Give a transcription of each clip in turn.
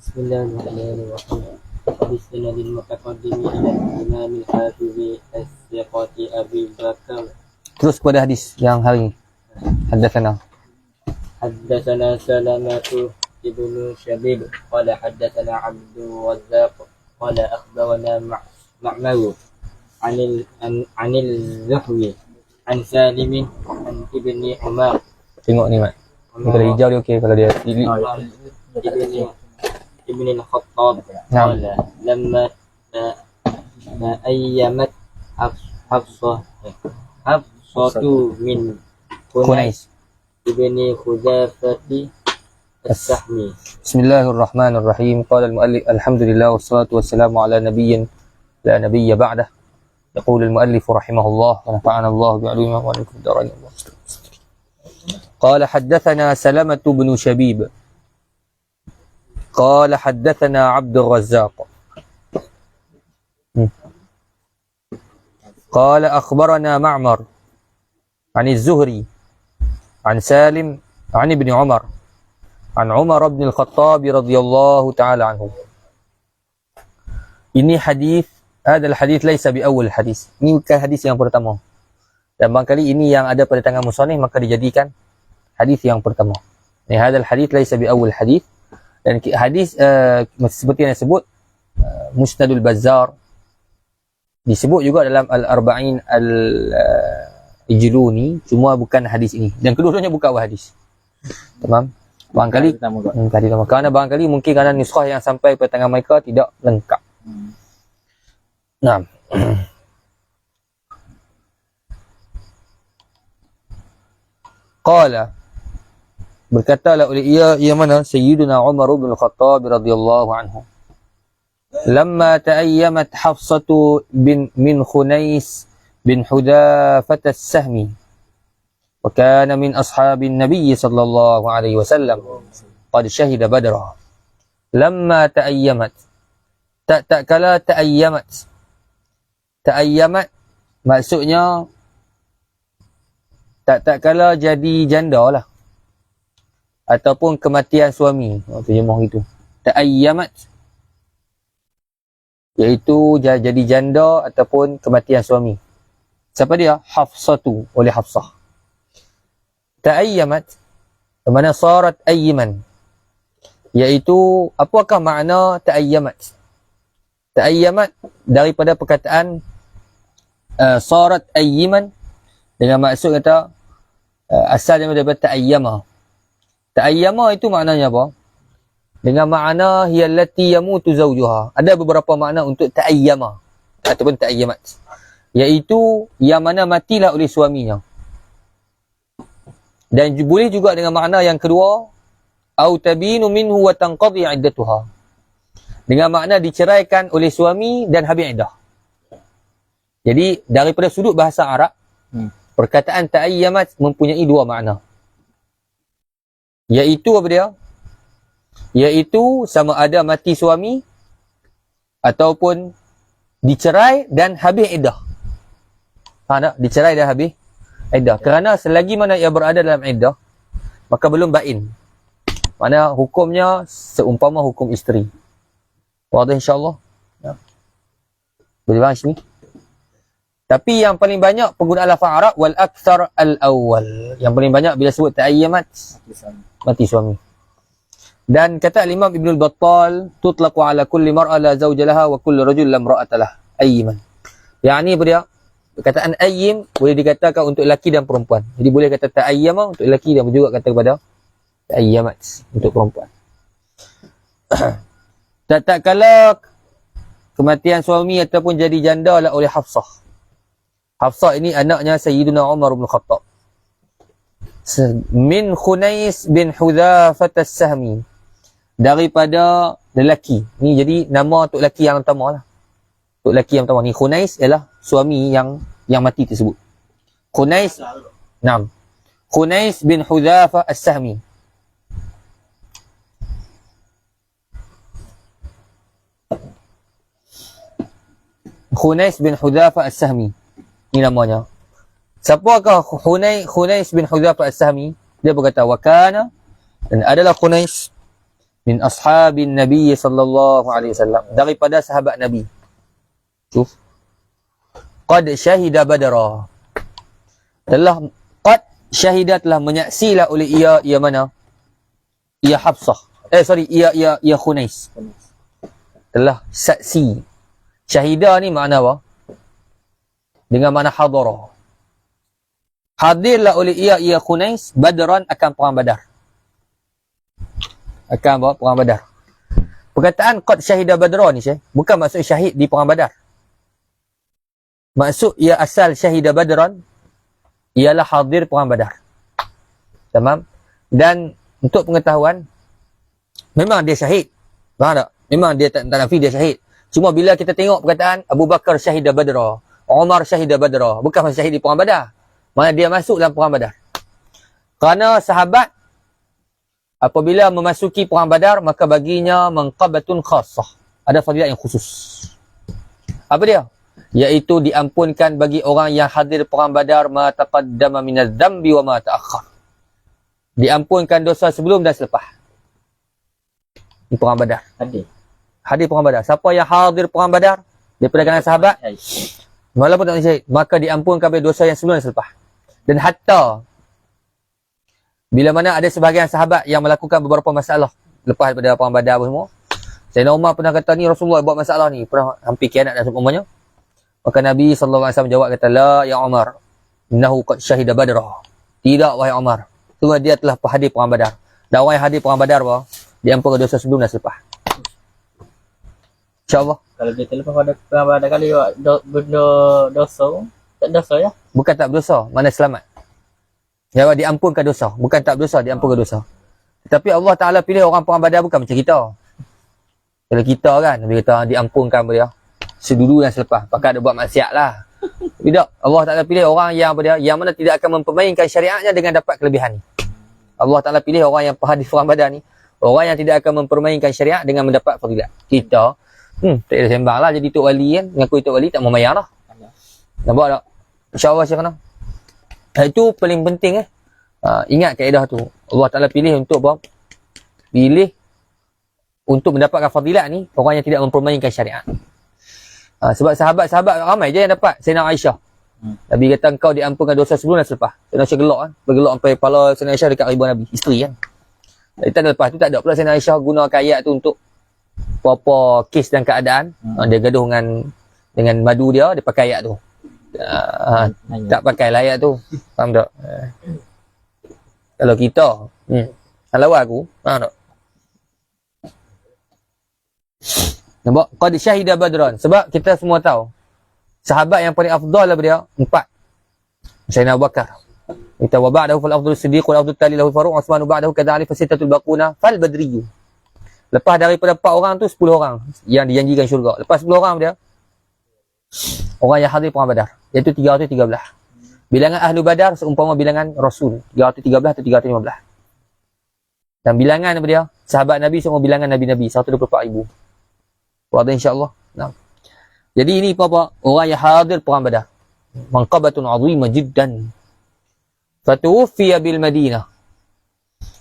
بسم الله الرحمن الرحيم. وبالسند المتقدم إلى الإمام الحافظ الثقة أبي بكر. Terus kepada hadis yang hari ini. Haddatsana. حدثنا سلمة بن شبيب قال حدثنا عبد الرزاق قال أخبرنا معمر عن الزهري عن سالم عن ابن عمر. Tengok ni, Mat. Kalau hijau dia okey, kalau dia ابن الخطاب قال لما تأيمت حفصة من Khunais. ابن خزافة السحمي. Bismillahirrahmanirrahim. Qala al-muallif alhamdulillah wassalatu wassalamu ala nabiyyin la nabiyya ba'dah. Yaqulu al-muallif rahimahullah wa nafa'ana Allah bi'ulumihi wa bikum daran. Qala haddathana Salamah bin Shabib. قال حدثنا عبد الرزاق قال أخبرنا معمر عن الزهري عن سالم عن ابن عمر عن عمر بن الخطاب رضي الله تعالى عنه. Ini hadis, هذا الحديث ليس بأول hadis. Ini bukan hadis yang pertama. Dan barangkali ini yang ada pada tangan musannif maka dijadikan hadis yang pertama. Ini هذا الحديث ليس بأول hadis. Dan hadis seperti yang disebut Musnadul Bazzar, disebut juga dalam Al-Arba'in Al-Ijluni, cuma bukan hadis ini. Dan kedua-duanya bukan hadis. Tamam? Barangkali karena barangkali mungkin kerana nuskhah yang sampai pada tangan mereka tidak lengkap. Nah. Qala, berkatalah oleh ia mana Sayyiduna Umar bin Khattab radhiyallahu anhu, lamma ta'ayyamat Hafsatu min Khunais bin Hudafah as-Sahmi wa kana min ashabin Nabiy sallallahu alaihi wasallam qad shahida Badra. Lamma ta'ayyamat, tak kala ta'ayyamat maksudnya tak kala jadi janda lah, ataupun kematian suami. Terjemah itu. Ta'ayyamat, iaitu jadi janda ataupun kematian suami. Siapa dia? Hafsatu, oleh Hafsah. Ta'ayyamat, bermakna sarat ayyiman. Iaitu, apakah makna ta'ayyamat? Ta'ayyamat daripada perkataan sarat ayyiman, dengan maksud kata asal daripada ta'ayyama. Ta'ayyama itu maknanya apa? Dengan makna hiyallati yamutu zawjuha. Ada beberapa makna untuk ta'ayyama ataupun ta'ayyamat, iaitu yang mana matilah oleh suaminya. Dan boleh juga dengan makna yang kedua, au tabinu minhu wa tanqadi iddatuha, dengan makna diceraikan oleh suami dan habis iddah. Jadi daripada sudut bahasa Arab, perkataan ta'ayyamat mempunyai dua makna. Iaitu apa dia? Iaitu sama ada mati suami ataupun dicerai dan habis iddah. Faham tak? Dicerai dan habis iddah. Kerana selagi mana ia berada dalam iddah, maka belum bain. Maksudnya hukumnya seumpama hukum isteri. Wadah insyaAllah. Ya. Boleh faham sini? Tapi yang paling banyak penggunaan lafaz Arab wal akthar al-awwal. Yang paling banyak bila sebut ta'ayyamat, mati suami. Dan kata Imam Ibn al-Battal, tutlaqu ala kulli mar'a la zawja laha wa kulli rajul lam ra'ata lah. Ayyiman. Yang ni apa dia? Perkataan ayyim boleh dikatakan untuk lelaki dan perempuan. Jadi boleh kata ta'ayyama untuk lelaki dan juga kata kepada ta'ayyamat untuk perempuan. Tak kala kematian suami ataupun jadi janda lah oleh Hafsah. Hafsah ini anaknya Sayyidina Umar bin Khattab. Min Khunais bin Hudafah as-Sahmi, daripada lelaki. Ni jadi nama untuk lelaki yang pertama lah. Untuk lelaki yang pertama ni Khunais ialah suami yang mati tersebut. Khunais, naam. Khunais bin Hudafah as-Sahmi. Khunais bin Hudafah as-Sahmi. Ini namanya. Siapakah Khunais bin Hudhafah as-Sahmi? Dia berkata, wa kana, dan adalah Khunais min ashabin Nabi sallallahu alaihi wasallam, daripada sahabat Nabi. Syuf. Qad syahida Badra. Qad syahida telah menyaksilah oleh ia mana? Ia Hafsah. Ia Khunais. Telah saksi. Syahida ni makna apa? Dengan makna hadara. Hadirlah oleh ia Khunais Badran, akan perang Badar. Akan apa? Perang Badar. Perkataan qad syahida Badra ni bukan maksud syahid di perang Badar. Maksud ia asal syahida Badran ialah hadir perang Badar. Tamam? Dan untuk pengetahuan, memang dia syahid. Faham tak? Memang dia tak nafi dia syahid. Cuma bila kita tengok perkataan Abu Bakar syahida Badra, Umar syahida Badra, bukan syahid di perang Badar. Mana dia masuk dalam perang Badar. Kerana sahabat apabila memasuki perang Badar, maka baginya manqabatun khassah. Ada fadilat yang khusus. Apa dia? Iaitu diampunkan bagi orang yang hadir perang Badar ma taqaddama minadz dzambi wa ma ta'akhkhar. Diampunkan dosa sebelum dan selepas. Di perang Badar. Hadir perang Badar. Siapa yang hadir perang Badar daripada kalangan sahabat, walaupun tak syahid, maka diampunkan bagi dosa yang sebelum dan selepas. Dan hatta bila mana ada sebahagian sahabat yang melakukan beberapa masalah lepas daripada perang Badar apa semua, Sayyidina Umar pernah kata, ni Rasulullah buat masalah ni, pernah hampir kianat dan seumpamanya. Maka Nabi SAW jawab, kata, la ya Umar, innahu qad syahida Badra. Tidak wahai Umar, sungguh dia telah hadir perang Badar. Dan orang yang hadir perang Badar apa? Diampunkan dosa sebelum dan selepas. InsyaAllah. Kalau dia terlepas pada perang Badar kali benda dosa, tak dosa ya? Bukan tak berdosa, mana selamat. Ya, diampunkan dosa, bukan tak berdosa, diampunkan dosa. Tapi Allah Ta'ala pilih orang perang Badar bukan macam kita. Kalau kita kan, Nabi kata diampunkan dia sedulu dan selepas, pakai ada buat maksiat lah. Tidak, Allah Ta'ala pilih orang yang yang mana tidak akan mempermainkan syariatnya dengan dapat kelebihan ni. Allah Ta'ala pilih orang yang hadir perang Badar ni, orang yang tidak akan mempermainkan syariat dengan mendapat fadilat. Kita tak ada sembang lah jadi tok wali kan, mengaku tok wali tak mau bayar lah. Nampak tak? InsyaAllah Syekh Anam. Itu paling penting ingat kaedah tu. Allah Ta'ala pilih untuk apa? Pilih untuk mendapatkan fadilat ni orang yang tidak mempermainkan syariat. Sebab sahabat-sahabat ramai je yang dapat. Sayyidina Aisyah, Nabi kata engkau diampunkan dosa sebelum dan selepas. Sayyidina Aisyah gelak bergelak sampai kepala Sayyidina Aisyah dekat ribu Nabi, isteri kan. Kita lepas tu tak ada pula Sayyidina Aisyah gunakan ayat tu untuk apa-apa kes dan keadaan. Dia gaduh dengan madu dia pakai ayat tu. Tak pakai lah ayat tu. Faham tak? Kalau kita kalau aku, faham tak? Nampak? Qad syahida Badran. Sebab kita semua tahu sahabat yang paling afdal daripada dia 4. Sayyidina Abu Bakar. Kita wa ba'dahu fal afdalus siddiq wal afdal tali lahu Faruq, Utsman ba'dahu kadzalika fasittatul baquna fal badriyyu. Lepas daripada 4 orang tu 10 orang yang dijanjikan syurga. Lepas 10 orang dia orang yang hadir perang Badar, iaitu 313. Bilangan ahlu Badar seumpama bilangan Rasul, 313 atau 315. Dan bilangan daripada dia sahabat Nabi semua bilangan Nabi-Nabi 124,000. Wadah insyaAllah. Nah. Jadi ini apa? Orang yang hadir perang Badar. Manqabatun azimah jiddan. Fatuwfiya bil Madinah.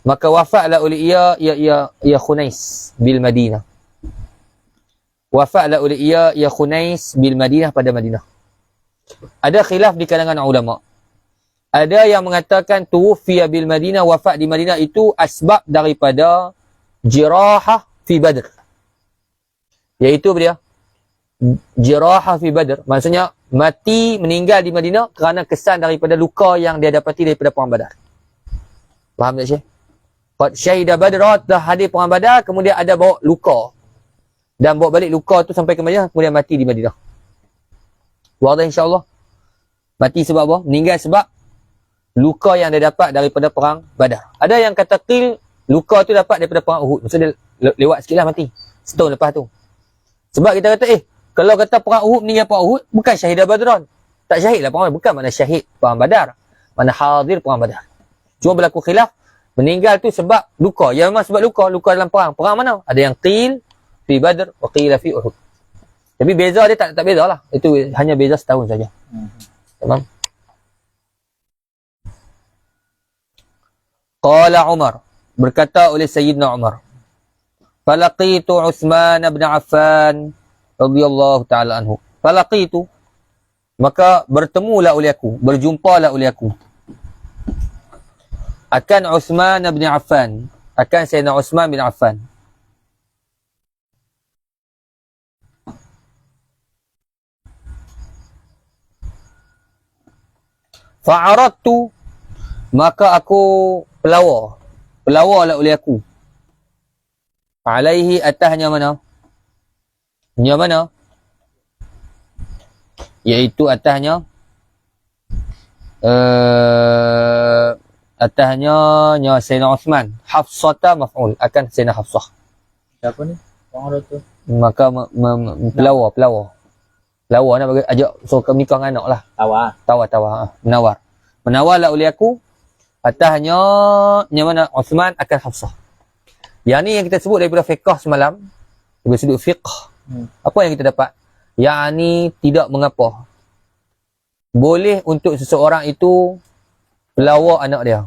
Maka wafatlah oleh ia Khunais bil Madinah. Wafatlah oleh ia Khunais bil Madinah pada Madinah. Ada khilaf di kalangan ulama. Ada yang mengatakan tuwfiya bil Madinah, wafat di Madinah itu asbab daripada jirahah fi Badr. Iaitu dia jirahah fi Badr, maksudnya mati meninggal di Madinah kerana kesan daripada luka yang dia dapati daripada perang Badar. Faham tak Syekh? Qad syahida Badra, dah hadir perang Badar, kemudian ada bawa luka dan bawa balik luka tu sampai ke Madinah, kemudian mati di Madinah. Wadah insyaAllah. Mati sebab apa? Meninggal sebab luka yang dia dapat daripada perang Badar. Ada yang kata qil luka tu dapat daripada perang Uhud, maksudnya lewat sikit lah mati setahun lepas tu. Sebab kita kata kalau kata perang Uhud, meninggal perang Uhud, bukan syahidah Badran. Tak syahid lah perang Badar. Bukan mana syahid perang Badar, mana hadir perang Badar. Cuma berlaku khilaf, meninggal tu sebab luka. Ya memang sebab luka dalam perang. Perang mana? Ada yang qil fi Badr wa qila fi Uhud. Tapi beza dia tak beza lah. Itu hanya beza setahun saja. Tamam. Qala Umar, berkata oleh Sayyidina Umar, Falaqitu Uthman bin Affan radhiyallahu taala anhu. Falaqitu, maka bertemulah oleh aku, berjumpalah oleh aku akan Uthman bin Affan, akan Sayyidina Uthman bin Affan. Fa'aradtu, maka aku pelawarlah oleh aku. Alaihi, atasnya mana? Nya mana? Iaitu atasnya atasnya nya Sayyidina Uthman. Hafsata maf'ul, akan Sayyidina Hafsah. Siapa ni? Orang tu. Maka pelawar nak bagi ajak suruh kami nikah dengan anak lah. Tawar menawarlah oleh aku atasnya nya mana Uthman akan Hafsah. Yang ni yang kita sebut daripada fiqh semalam, daripada sudut fiqh. Apa yang kita dapat? Yang ni tidak mengapa, boleh untuk seseorang itu pelawar anak dia.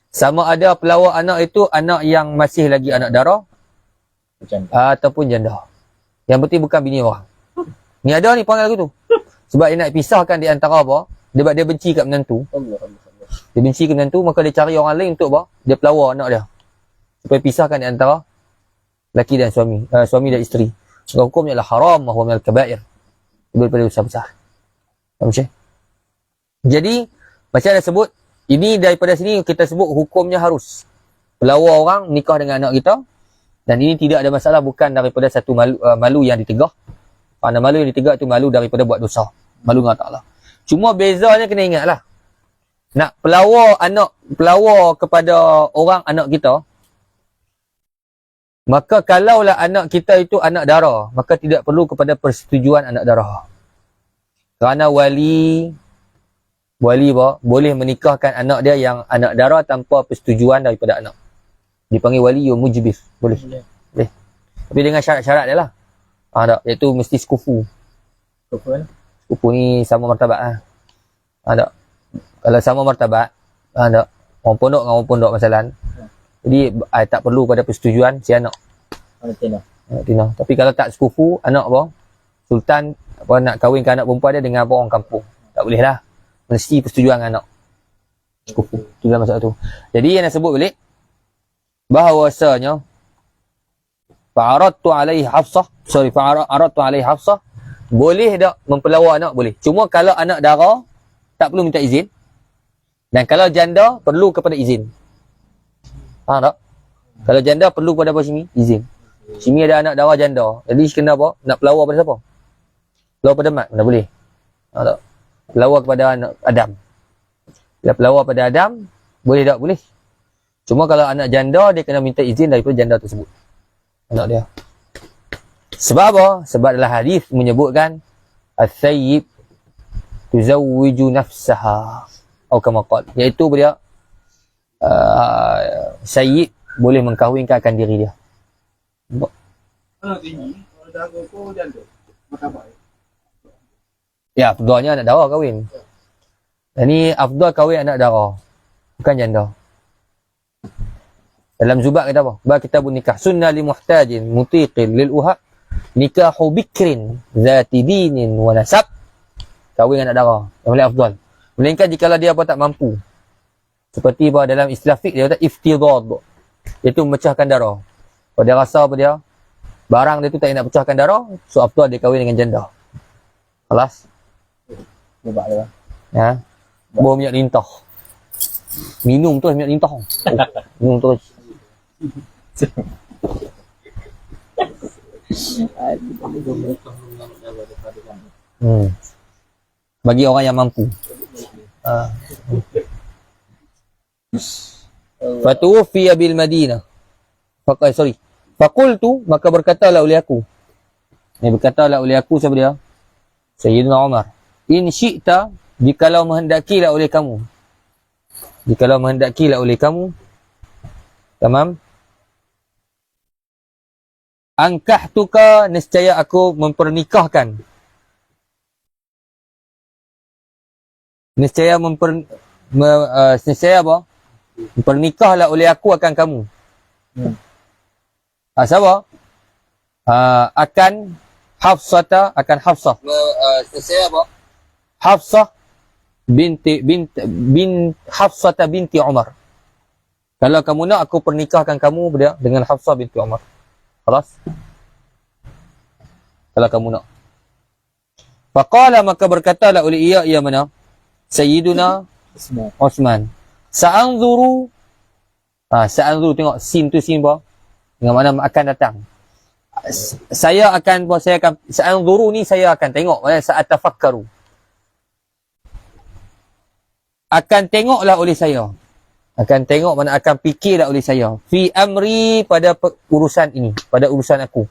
Sama ada pelawar anak itu anak yang masih lagi anak darah ataupun janda. Yang penting bukan bini orang. Ni ada ni panggil lagu tu. Sebab dia nak pisahkan di antara apa? Sebab dia benci kat menantu. Dia benci kat menantu, maka dia cari orang lain untuk apa? Dia pelawar anak dia. Supaya pisahkan di antara laki dan suami, suami dan isteri. Maka hukumnya adalah haram, wa huwa minal kabair. Daripada dosa besar. Faham tak? Jadi, macam ada sebut, ini daripada sini kita sebut hukumnya harus. Pelawar orang nikah dengan anak kita, dan ini tidak ada masalah, bukan daripada satu malu yang ditegah. Kerana malu yang ditegah itu malu daripada buat dosa. Malu dengan Allah. Cuma bezanya kena ingatlah. Nak pelawar kepada orang anak kita, maka kalaulah anak kita itu anak dara, maka tidak perlu kepada persetujuan anak dara. Kerana wali boleh menikahkan anak dia yang anak dara tanpa persetujuan daripada anak. Dipanggil wali yang mujbir. Boleh. Tapi dengan syarat-syarat dia lah. Iaitu mesti sekufu. Sekufu ni sama martabat . Kalau sama martabat, orang pondok dengan orang pondok masalah. Jadi tak perlu pada persetujuan si anak. Tina. Tapi kalau tak sekufu, anak apa? Sultan apa nak kahwinkan anak perempuan dia dengan apa orang kampung. Tak boleh lah. Mesti persetujuan dengan anak. Sekufu. Itu dalam masalah tu. Jadi yang nak sebut balik bahawasanya fa'aradtu alaihi Hafsah, boleh tak mempelawar anak? Boleh. Cuma kalau anak dara tak perlu minta izin. Dan kalau janda perlu kepada izin. Faham tak? Kalau janda perlu kepada apa sini? Izin. Sini ada anak dara janda. Jadi kena apa? Nak pelawar pada siapa? Pelawar pada mat. Mana boleh? Faham tak? Pelawar kepada anak Adam. Bila pelawar pada Adam, boleh tak? Boleh. Cuma kalau anak janda, dia kena minta izin daripada janda tersebut. Anak dia. Sebab apa? Sebab dalam hadis menyebutkan as-sayyib tuzawwiju nafsaha. Atau kama qala. Iaitu dia sayyid boleh mengkahwinkan diri dia. Ya, afdalnya anak dara kahwin. Dan ni afdal kahwin anak dara, bukan janda. Dalam Zubat kata apa? Ba kitabun nikah sunnah li muhtajin mutiqin lil uhab nikahu bikrin zati dinin wa nasab. Kahwin anak dara yang paling afdal. Melainkan jikalau dia apa tak mampu. Seperti apa dalam istilah fiqh dia kata iftidad. Iaitu memecahkan darah. Kalau dia rasa apa dia? Barang dia tu tak nak pecahkan darah, so afdal dia kahwin dengan janda. Kelas? Buat dia. Ya. Bawa minyak lintah. Minum tu minyak lintah. Oh, minum terus. Bagi orang yang mampu. Fatuwfiya bil Madinah. Faqultu, maka berkatalah oleh aku. Ini berkatalah oleh aku siapa dia? Sayyidina Umar. In syi'ta, jikalau menghendakilah oleh kamu. Jikalau menghendakilah oleh kamu. Tamam? Angkahtuka, nescaya aku mempernikahkan. Nescaya nescaya apa? Mempernikahlah oleh aku akan kamu. Siapa? Akan Hafsah. Saya apa? Hafsah Hafsah binti Umar. Kalau kamu nak, aku pernikahkan kamu dengan Hafsah binti Umar. Khalas? Kalau kamu nak. Faqala, maka berkatalah oleh ia mana? Sayyiduna Osman. Sa'anzuru. Sa'anzuru, tengok sin tu sin apa? Dengan mana akan datang. Saya akan sa'anzuru ni saya akan tengok. Sa'atafakkaru. Akan tengoklah oleh saya. Akan tengok, mana akan fikirlah oleh saya. Fi amri, pada urusan ini. Pada urusan aku.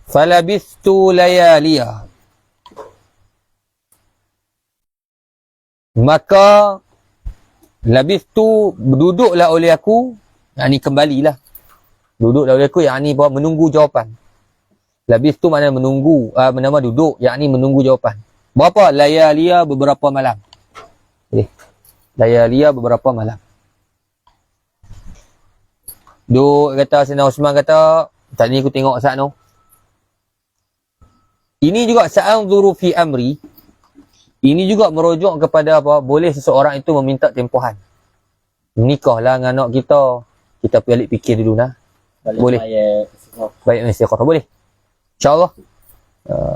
Falabistu layaliya. Maka labistu, duduklah oleh aku. Yang ni kembalilah. Duduklah oleh aku, yang ni menunggu jawapan. Labistu maknanya menunggu, nama duduk, yang ni menunggu jawapan. Berapa? Layaliya, beberapa malam. Layaliya, beberapa malam. Duk kata Sayyidina Osman kata, tak ni aku tengok saat tu. Ini juga sa'anzuru fi amri. Ini juga merujuk kepada apa? Boleh seseorang itu meminta tempohan. Nikahlah dengan anak kita. Kita balik fikir dulu nah. Boleh. Baik istiqarah boleh. InsyaAllah.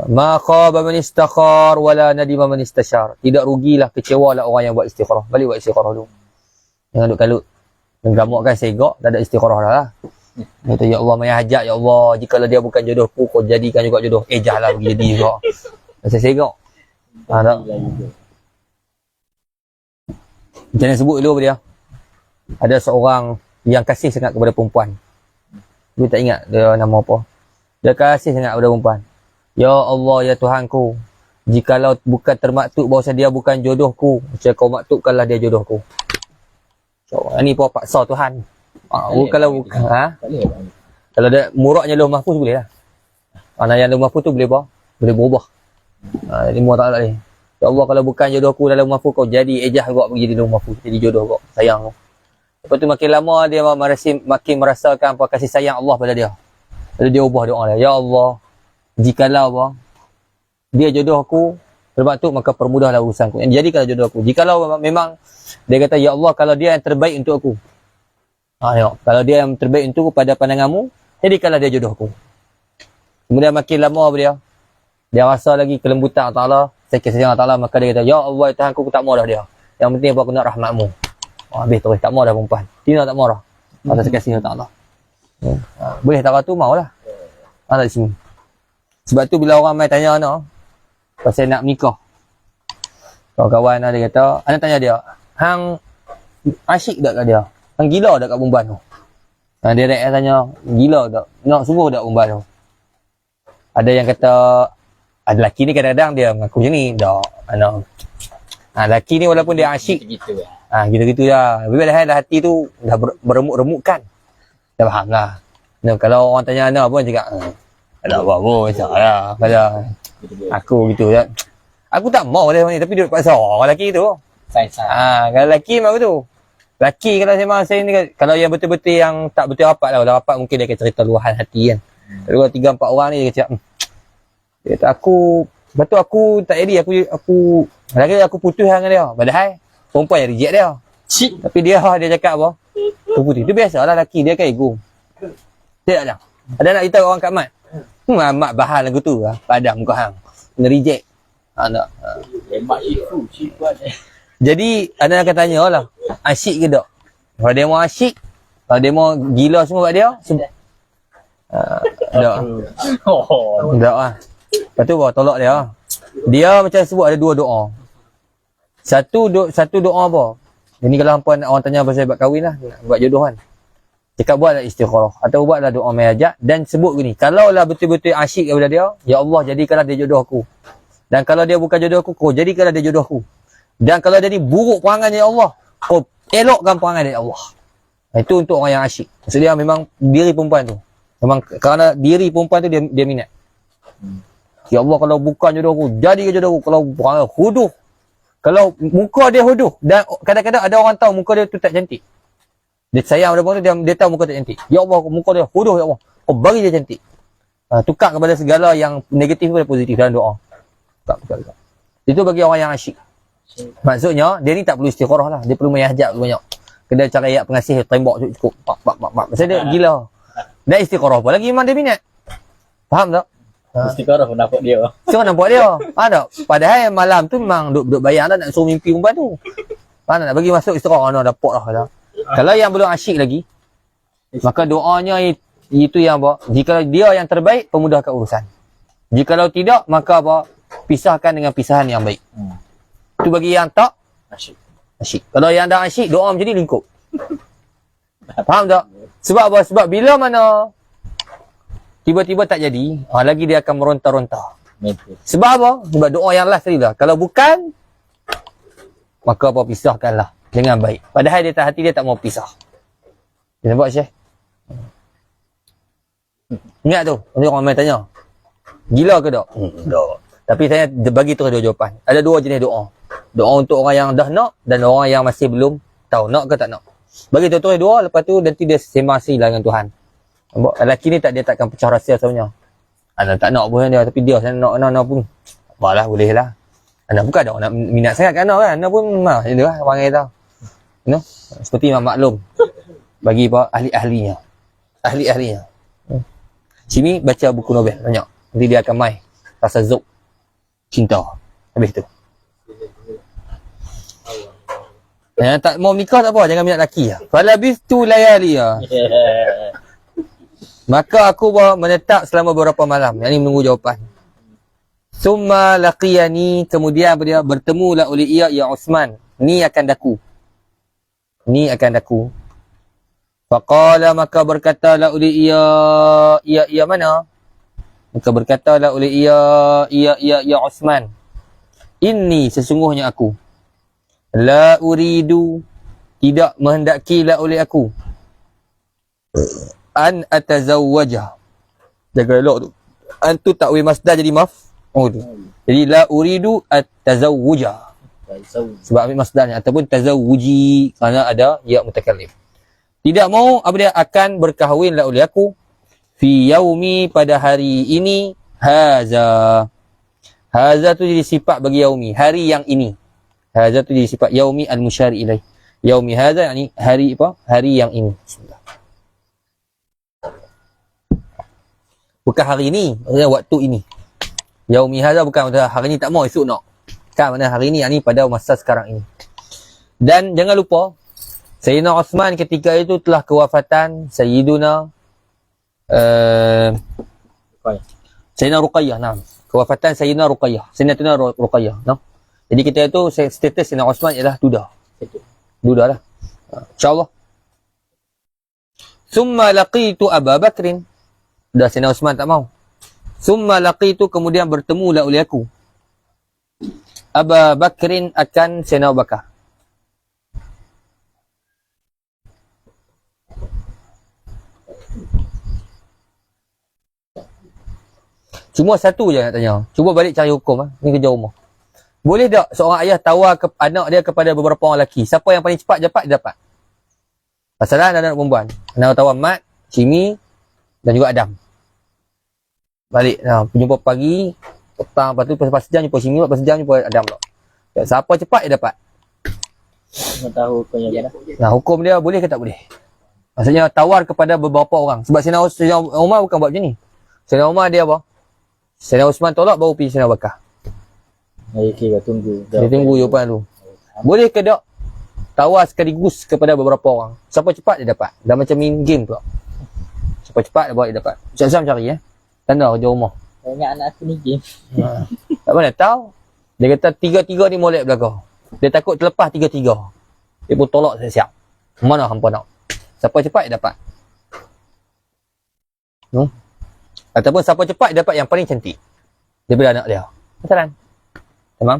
Ma khaba man istakhar wala nadima man istashar. Tidak rugilah, kecewalah orang yang buat istiqarah. Balik buat istiqarah dulu. Jangan duk kalut. Menggamukkan segak, tak ada istiqarah dah lah. Kata, ya Allah, maya hajat, ya Allah, jikalau dia bukan jodohku, kau jadikan juga jodoh. Jahlah pergi jadi juga. Rasa segak. Tak. Macam mana sebut dulu dia? Ada seorang yang kasih sangat kepada perempuan. Dia tak ingat dia nama apa. Dia kasih sangat kepada perempuan. Ya Allah, ya Tuhanku, jikalau bukan termaktub bahawa dia bukan jodohku, macam kau maktubkanlah dia jodohku. So, ini pun paksa Tuhan. Kalau kalau dia muraknya Lauh Mahfuz boleh lah. Yang Lauh Mahfuz tu boleh apa? Boleh berubah. Jadi murak tak boleh. Ya Allah, kalau bukan jodohku dalam Lauh Mahfuz, kau jadi ejah kau pergi di Lauh Mahfuz. Jadi jodoh kau. Sayang kau. Lepas tu makin lama dia makin merasakan apa kasih sayang Allah pada dia. Lalu dia ubah doa dia. Ya Allah, jikalau apa? Dia jodoh aku, termaktub, maka permudahlah urusanku. Jadi kalau jodoh aku. Jikalau memang dia kata, ya Allah, kalau dia yang terbaik untuk aku. Kalau dia yang terbaik untuk aku pada pandanganmu, jadikanlah dia jodoh aku. Kemudian makin lama dia rasa lagi kelembutan Allah Ta'ala, sakit sayang Allah Ta'ala, maka dia kata, ya Allah, Tuhanku, aku tak mau dah dia. Yang penting apa, aku nak rahmatmu. Habis terus, tak mau dah perempuan. Tina tak mau dah. Rasa sakit sayang Allah Ta'ala. Boleh tak tu, maulah. Ada di sini. Sebab tu bila orang main tanya anak pasal nak menikah, kawan-kawan dia kata, anak tanya dia, hang asyik tak kat dia? Hang gila tak kat perempuan tu? Dia tanya, gila tak? Nak sungguh tak perempuan tu? Ada yang kata, ada lelaki ni kadang-kadang dia mengaku macam ni. Tak, anak. Lelaki ni walaupun dia asyik, gitu-gitu lah. Bila dah hati tu dah beremuk-remukkan. Dah faham lah. Kalau orang tanya anak pun cakap, tak apa-apa, macam lah. Kalau aku gitu kan. Aku tak mau dia ni, tapi dia paksa orang lelaki tu. Kalau lelaki memang betul. Lelaki kalau saya ni, kalau yang betul-betul yang tak betul rapat lah. Kalau rapat mungkin dia akan cerita luahan hati kan. Tapi kalau 3-4 orang ni dia cakap, dia kata lepas tu aku tak jadi, aku putus dengan dia. Padahal perempuan yang reject dia. Tapi dia cakap apa? Tu putih. Itu biasalah lelaki, dia kan ego. Tidak ada. Ada nak cerita orang kat mat. Mat bahal lagu tu lah. Padam kau hang. Kena reject. Tak. Jadi, ada yang akan tanya lah. Asyik ke tak? Kalau dia mau asyik, kalau dia mau gila semua kat dia, tak. Tak lah. Lepas tu tolak dia. Dia macam sebut ada 2 doa. Satu doa apa? Ini kalau orang tanya pasal buat kahwin lah, buat jodoh kan. Cakap buatlah istiqarah atau buatlah doa mayajat dan sebut gini, kalaulah betul-betul asyik kepada dia, ya Allah, jadikanlah dia jodoh aku. Dan kalau dia bukan jodoh aku, kau jadikanlah dia jodoh aku. Dan kalau jadi buruk perangannya, ya Allah, kau elokkan perangan dia, ya Allah. Itu untuk orang yang asyik. Maksudnya memang diri perempuan tu. Memang kerana diri perempuan tu dia minat. Ya Allah, kalau bukan jodoh aku, jadikan jodoh aku. Kalau perangai huduh, Kalau muka dia hodoh dan kadang-kadang ada orang tahu muka dia tu tak cantik. Dia sayang pada orang tu, dia tahu muka tak cantik. Ya Allah, muka dia hodoh ya Allah. Oh, bagi dia cantik. Tukar kepada segala yang negatif kepada positif dalam doa. Tukar. Itu bagi orang yang asyik. Maksudnya, dia ni tak perlu istikharah lah. Dia perlu mayahjab banyak. Kena cari ayat pengasih, tembak cukup. Pak. Maksudnya dia gila. Dan istikharah apa lagi memang dia minat. Faham tak? Istikharah pun nampak dia. Siapa nampak dia? Tak? Padahal malam tu memang duk bayang dah nak suruh mimpi perempuan tu. Nak bagi masuk istikharah. Dapat lah. Kalau yang belum asyik lagi, maka doanya itu yang apa? Jika dia yang terbaik, pemudahkan urusan. Jikalau tidak, maka apa? Pisahkan dengan pisahan yang baik. Itu bagi yang tak asyik. Kalau yang dah asyik, doa macam ni lingkup. Faham tak? Sebab apa? Sebab bila mana tiba-tiba tak jadi, lagi dia akan meronta-ronta. Sebab apa? Sebab doa yang last tadi lah. Kalau bukan, maka apa? Pisahkanlah dengan baik. Padahal dia hati dia tak mau pisah. Dia nampak Syekh? Ingat tu, nanti orang main tanya, gila ke tak? Tak. Tapi saya bagi terus dua jawapan. Ada dua jenis doa. Doa untuk orang yang dah nak dan orang yang masih belum tahu nak ke tak nak. Bagi terus dua, lepas tu nanti dia sembang lah dengan Tuhan. Nampak? Lelaki ni dia takkan pecah rahsia sebenarnya. Anak tak nak pun dia, tapi dia saya nak pun. Apalah, boleh lah. Anak bukan ada orang nak minat sangat kan anak kan. Anak pun dia lah, orang kata. You know? Seperti Imam Maklum. Bagi apa? Ahli-ahlinya. Sini baca buku Nobel banyak. Nanti dia akan mai rasa zuk cinta. Habis tu. Yang tak mau nikah tak apa, jangan minat lelaki lah. Falabistu layali lah. Maka aku menetap selama beberapa malam. Yang ni menunggu jawapan. Summa laqiyani, kemudian dia bertemulah oleh ia ya Osman. Ni akan daku. Faqala, maka berkatalah oleh ia mana? Maka berkatalah oleh ia Osman. Inni, sesungguhnya aku. La uridu, tidak menghendakilah oleh aku. An atazawwajah. Jaga elok tu. An tu takwil masdar jadi maf. Oh tu. Jadi la uridu atazawwujah. Sebab ambil masdarnya ataupun tazawwuji kerana ada ya mutakallim. Tidak mau apa dia akan berkahwinlah oleh aku fi yaumi, pada hari ini, haza. Haza tu jadi sifat bagi yaumi, hari yang ini. Haza tu jadi sifat yaumi al-musyari ilaih. Yaumi haza yakni hari apa? Hari yang ini. Bismillah. Bukan hari ini, maksudnya waktu ini. Yaumi haza bukan maksudnya hari ini tak mau, esok nak. Kan mana hari ini, yakni pada masa sekarang ini. Dan jangan lupa Sayyidina Osman ketika itu telah kewafatan Sayyiduna Sayyidina Ruqayyah. Kewafatan Sayyidina Ruqayyah. Sayyidina Ruqayyah. Jadi kita itu status Sayyidina Osman ialah duda. Duda lah. InsyaAllah. Summa laqitu Abu Bakrin. Dah Sayyidina Osman tak mau. Summa laqitu, kemudian bertemulah oleh aku Abu Bakrin akan Sayyidina Abu Bakar. Cuma satu je nak tanya. Cuba balik cari hukum. Ni kerja rumah. Boleh tak seorang ayah tawar anak dia kepada beberapa orang lelaki? Siapa yang paling cepat dapat, dia dapat. Masalah anak perempuan. Anak tawar Mat, Cimi dan juga Adam. Balik. Jumpa pagi, petang, lepas tu lepas sejam jumpa Cimi, lepas sejam jumpa Adam pula. Siapa cepat, dia dapat. Nak tahu hukumnya dah. Hukum dia boleh ke tak boleh? Maksudnya tawar kepada beberapa orang. Sebab Sayyidina Umar bukan buat macam ni. Sayyidina Umar dia apa? Sayyidina Osman tolak baru pergi Sayyidina Abu Bakar. Kira tunggu. Dia tunggu jawapan dulu. Boleh ke tak tawar sekaligus kepada beberapa orang? Siapa cepat dia dapat. Dah macam main game pula. Siapa cepat dia dapat. Ustaz cari tanda kerja rumah. Ingat anak aku ni game. Tak mana tahu. Dia kata tiga-tiga ni molek belakang. Dia takut terlepas tiga-tiga. Dia pun tolak siap. Mana hampa nak? Siapa cepat dia dapat. Ataupun siapa cepat dapat yang paling cantik daripada anak dia. Masalah. Tamam.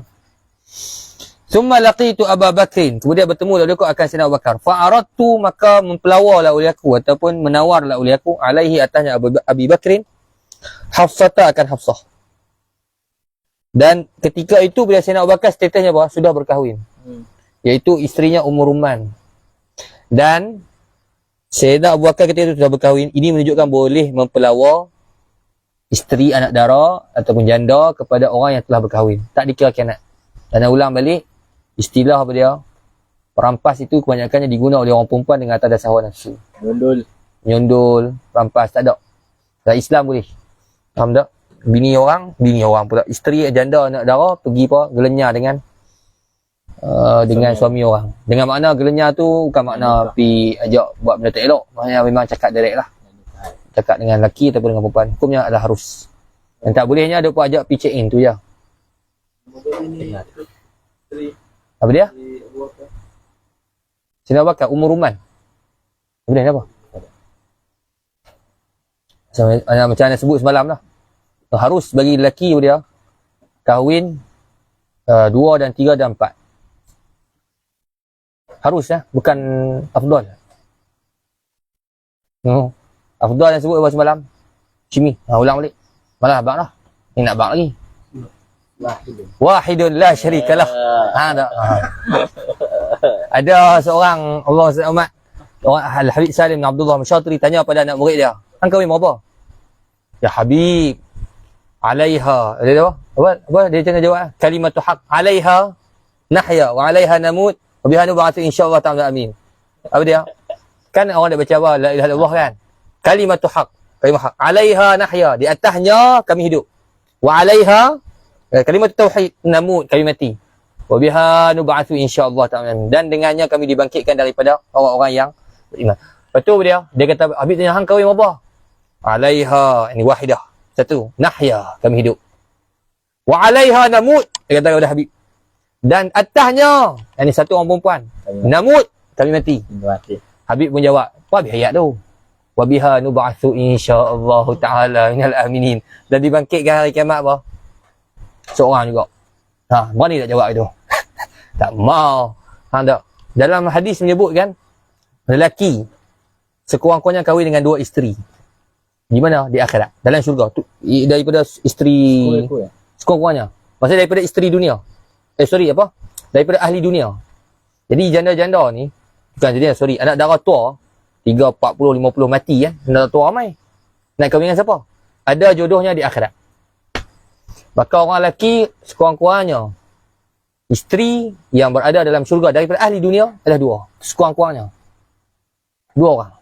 Summa laqitu Abu Bakrin, kemudian bertemu lalu aku akan Sayyidina Abu Bakar. Fa'aradtu, maka mempelawarlah oleh aku ataupun menawarlah oleh aku alaihi, atasnya Abi Bakrin, Hafsata akan Hafsah. Dan ketika itu bila Sayyidina Abu Bakar statusnya apa? Sudah berkahwin. Iaitu isterinya Ummul Ruman. Dan Sayyidina Abu Bakar ketika itu sudah berkahwin. Ini menunjukkan boleh mempelawar isteri, anak dara ataupun janda kepada orang yang telah berkahwin. Tak dikira khianat. Dan ulang balik, istilah apa dia? Perampas itu kebanyakannya diguna oleh orang perempuan dengan atas dasar hawa nafsu. Nyondol, perampas, tak ada. Dalam Islam boleh. Faham tak? Bini orang pula. Isteri, janda, anak dara pergi apa? Gelenyar dengan suami orang. Dengan makna gelenyar tu bukan makna pergi ajak buat benda tak elok. Maknanya memang cakap direct lah. Cakap dengan lelaki ataupun dengan perempuan. Hukumnya adalah harus. Yang tak bolehnya ada pun ajak pergi check in tu je. Apa dia? Sayyidina Abu Bakar, Ummul Ruman. Apa dia? Apa? Macam anda sebut semalam lah. Harus bagi lelaki dia kahwin 2 dan 3 dan 4. Harus ya, bukan afdal. Afdal yang sebut apa semalam? Cimi. Ulang balik. Malah abang lah. Ni nak abang lagi. Wahidun la syarikalah. Tak. Ada seorang Allah SWT, orang Al-Habib Salim bin Abdullah Masyatri tanya pada anak murid dia, "Hang kahwin berapa?" "Ya Habib, alaiha." Dia apa? Dia jangan jawab. Kalimatu haq. Alaiha nahya wa alaiha namut wa biha nub'atu insyaallah ta'ala amin. Apa dia? Kan orang dah baca apa? La ilaha illallah kan? Kalimatu haq. Kalimah haq. Alaiha nahya. Di atasnya kami hidup. Wa alaiha kalimatu tauhid namut, kami mati. Wa biha nub'atu insyaallah ta'ala amin. Dan dengannya kami dibangkitkan daripada orang-orang yang beriman. Lepas tu dia kata, Habib tanya, "Hang kahwin berapa?" "Alaiha," ini wahidah. Satu. "Nahya," kami hidup. "Wa alaiha namut," dia kata kepada Habib. "Dan atasnya," ini satu orang perempuan, "namut," kami mati. Habib pun jawab, apa habis ayat tu? "Wa biha nub'atsu insyaallah ta'ala minal aminin." Dan dibangkitkan hari kiamat apa? Seorang juga. Berani tak jawab itu? Tak mau. Tak. Dalam hadis menyebutkan lelaki sekurang-kurangnya kahwin dengan 2 isteri. Di mana? Di akhirat. Dalam syurga. Daripada isteri sekurang-kurangnya. Maksudnya daripada isteri dunia. Daripada ahli dunia. Jadi janda-janda ni, bukan jadi, anak dara tua, 3, 40, 50 mati kan. Anak dara tua ramai. Nak kahwin dengan siapa? Ada jodohnya di akhirat. Maka orang lelaki sekurang-kurangnya isteri yang berada dalam syurga daripada ahli dunia adalah 2. Sekurang-kurangnya 2 orang.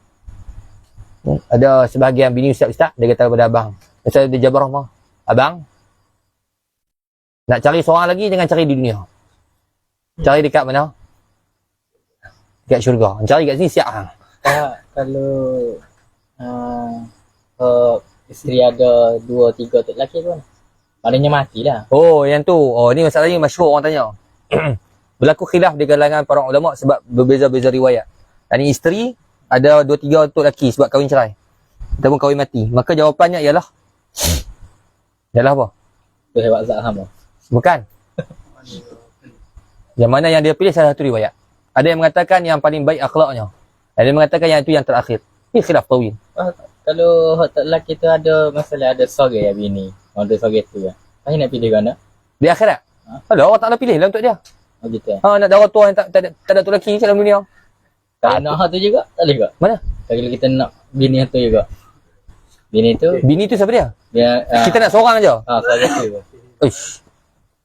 Ada sebahagian bini ustaz-ustaz, dia kata kepada abang, Ustaz dia jabarah mah, "Abang, nak cari seorang lagi, jangan cari di dunia. Cari dekat mana? Dekat syurga. Cari kat sini siap hang." Kalau isteri ada 2, 3 tu lelaki tu, maknanya matilah. Yang tu. Ni masalahnya masyhur orang tanya. Berlaku khilaf di kalangan para ulama sebab berbeza-beza riwayat. Dan isteri ada 2, 3 untuk lelaki sebab kahwin cerai ataupun kahwin mati. Maka jawapannya ialah apa? Tu hebat Zaham. Bukan. Yang mana yang dia pilih salah satu riwayat. Ada yang mengatakan yang paling baik akhlaknya. Ada yang mengatakan yang itu yang terakhir. Ini khilaf tawil. Kalau lelaki tu ada masalah, ada sore ya bini. Ada sore tu ya. Macam nak pilih mana? Di akhirat. Ada orang tak nak pilih lah untuk dia. Gitu ya. Nak darah tua yang tak ada tu lelaki dalam dunia. Kalau nak tu juga, tak boleh juga. Mana? Kalau kita nak bini tu juga. Bini tu siapa dia? Dia kita nak seorang aja. seorang tu. Uish.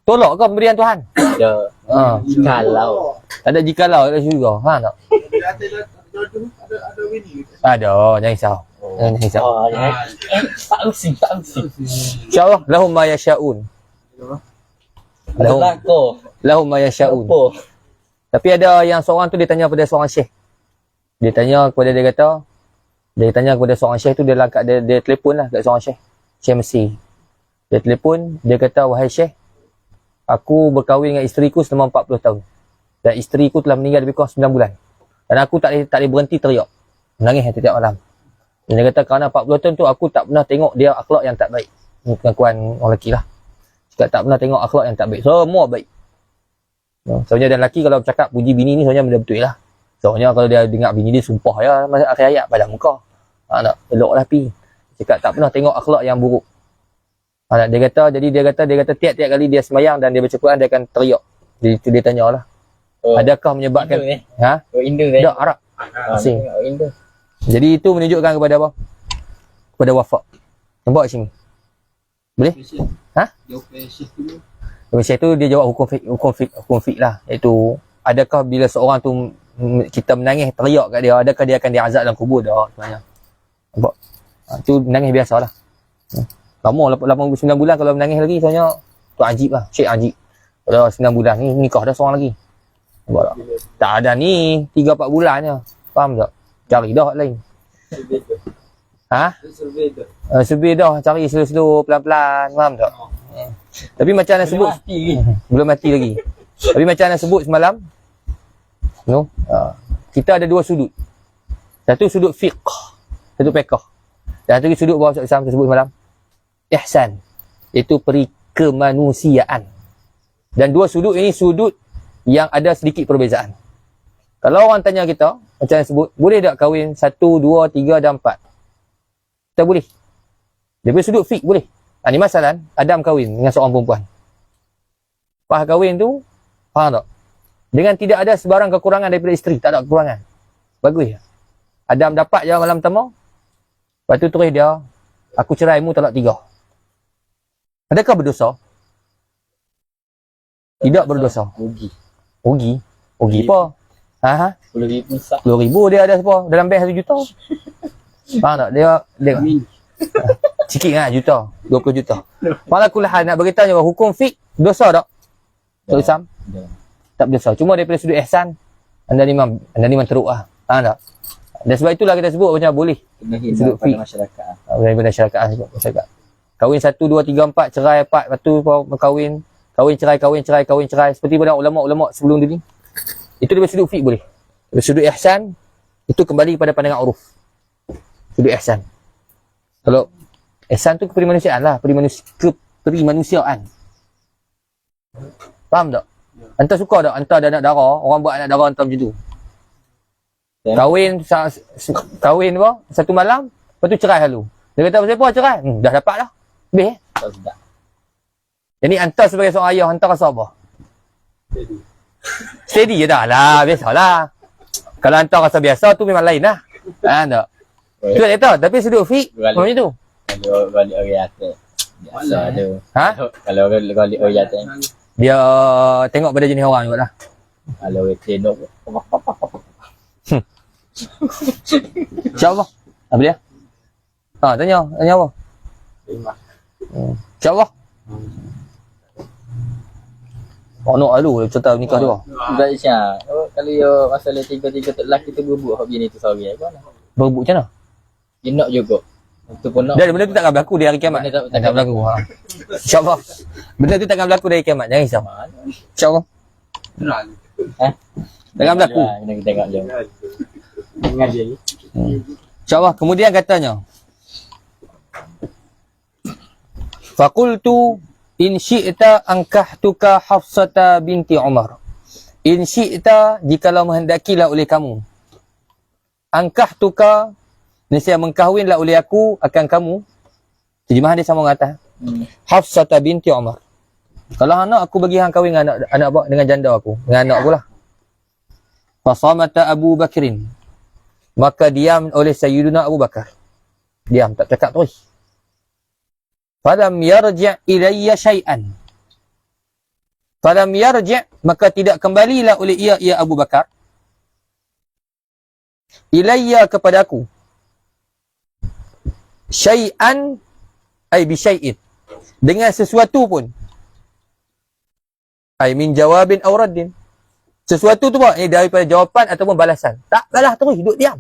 Tolak ke pemberian Tuhan? Ada. Jikalau. Tak ada jikalau ada juga. Tak? Ada, jangan risau. Jangan risau. Tak using. InsyaAllah lahum ma yasha'un. Lahum ma yasha'un. Tapi ada yang seorang tu dia tanya kepada seorang syekh. Dia tanya kepada seorang syekh tu, dia telefon lah kat seorang syekh. Syekh Mesir. Dia telefon, dia kata, "Wahai syekh, aku berkahwin dengan isteriku selama 40 tahun. Dan isteriku telah meninggal lebih kurang 9 bulan. Dan aku tak boleh berhenti teriak. Menangis setiap malam." Dan dia kata, kerana 40 tahun tu aku tak pernah tengok dia akhlak yang tak baik. Ini pengakuan orang lelaki lah. Cakap tak pernah tengok akhlak yang tak baik. Semua baik. Soalnya dan lelaki kalau bercakap puji bini ni soalnya benda betul lah. Soalnya kalau dia dengar bini dia sumpah ya masa akhir hayat pada muka. Tak elok lah pi. Cakap tak pernah tengok akhlak yang buruk. Dia kata tiap-tiap kali dia sembahyang dan dia baca Quran dia akan teriak. Jadi tu dia tanyalah. Adakah menyebabkan Indo, Indo Tak, Arab. Asing. Indo. Jadi itu menunjukkan kepada apa? Kepada wafak. Nampak sini. Boleh? Ha? Jawapan Syekh dulu. Syekh tu dia jawab hukum fik lah. Iaitu adakah bila seorang tu kita menangis teriak kat dia, adakah dia akan diazab dalam kubur dah sebenarnya. Nampak? Tu menangis biasalah. Lama 89 bulan kalau menangis lagi sebenarnya tu ajib lah. Syekh ajib. Kalau 9 bulan ni nikah dah seorang lagi. Nampak tak? Tak ada ni 3-4 bulan je. Faham tak? Cari dah lain. Survey dah cari slow-slow pelan-pelan. Faham tak? Tapi macam anda sebut belum mati lagi. Tapi macam anda sebut semalam, kita ada 2 sudut. Satu sudut fiqh, satu fiqh. Dan satu lagi sudut bawah Islam tersebut semalam, ihsan, iaitu peri kemanusiaan. Dan 2 sudut ini sudut yang ada sedikit perbezaan. Kalau orang tanya kita, macam yang sebut, boleh tak kahwin 1, 2, 3 dan 4? Kita boleh. Daripada sudut fiqh boleh. Ini masalah, Adam kahwin dengan seorang perempuan. Pas kahwin tu, faham tak? Dengan tidak ada sebarang kekurangan daripada isteri, tak ada kekurangan. Bagus ya. Adam dapat je malam pertama. Lepas tu terus dia, aku ceraimu talak 3. Adakah berdosa? Tidak berdosa. Rugi apa? 10,000 sak. 10,000 dia ada apa? Dalam bank 1 juta. Faham tak? Dia sikit kan juta, 20 juta. Malah kuliah nak beritahu hukum fik dosa tak? Tak Islam? Tak berdosa. Cuma daripada sudut ihsan, anda ni memang teruk lah. Faham tak? Dan sebab itulah kita sebut macam boleh. Sudut fik masyarakat. Daripada masyarakat. Kahwin 1, 2, 3, 4, cerai 4, lepas tu kahwin cerai. Seperti pada ulama-ulama sebelum ni. Itu daripada sudut fik boleh. Daripada sudut ihsan, itu kembali kepada pandangan uruf. Sudut ihsan. Kalau ihsan tu keperimanusiaan lah. Keperimanusiaan. Faham tak? Anta suka tak? Anta ada anak dara. Orang buat anak dara anta macam tu. Kahwin apa? Satu malam. Lepas tu cerai lalu. Dia kata pasal apa cerai? Dah dapat dah. Habis Tak. Jadi anta sebagai seorang ayah, anta rasa apa? Steady je dah lah. Biasalah. Kalau anta rasa biasa tu memang lain lah. Faham tak? Tu tak kata. Tapi sudut fik macam tu. Kalau balik orang atas. Biasa ada. Kalau balik orang atas. Dia tengok pada jenis orang juga lah. Kalau orang tengok. InsyaAllah. Apa dia? Tanya apa? InsyaAllah. Nak lalu cerita nikah dia. Baik Syah. Kalau masalah tiga-tiga tak lelaki tu berebut hobi ni tu sorry. Berebut macam mana? Dia nak juga. Itu pun nak. Dia benda tu takkan berlaku di hari kiamat. Tak berlaku. InsyaAllah. Benda tu takkan berlaku di hari kiamat. Jangan risau. InsyaAllah. Takkan berlaku. Kena kita tengok je. InsyaAllah. Kemudian katanya, Faqultu in syi'ta ankahtuka Hafsata binti Umar. In syi'ta, jikalau menghendakilah oleh kamu. Ankahtuka, nescaya mengkahwinlah oleh aku akan kamu. Terjemahan dia sama dengan atas. Hafsata binti Umar. Kalau anak aku bagi hang kahwin dengan anak dengan janda aku, dengan anak aku lah. Fasamata Abu Bakrin. Maka diam oleh Sayyiduna Abu Bakar. Diam, tak cakap terus. Falam yarji' ilayya syai'an. Falam yarji', maka tidak kembalilah oleh ia Abu Bakar. Ilayya kepada aku. Syai'an ay bi syai'in. Dengan sesuatu pun. Ay min jawabin aw raddin. Sesuatu tu apa? Daripada jawapan ataupun balasan. Tak balas terus, duduk diam.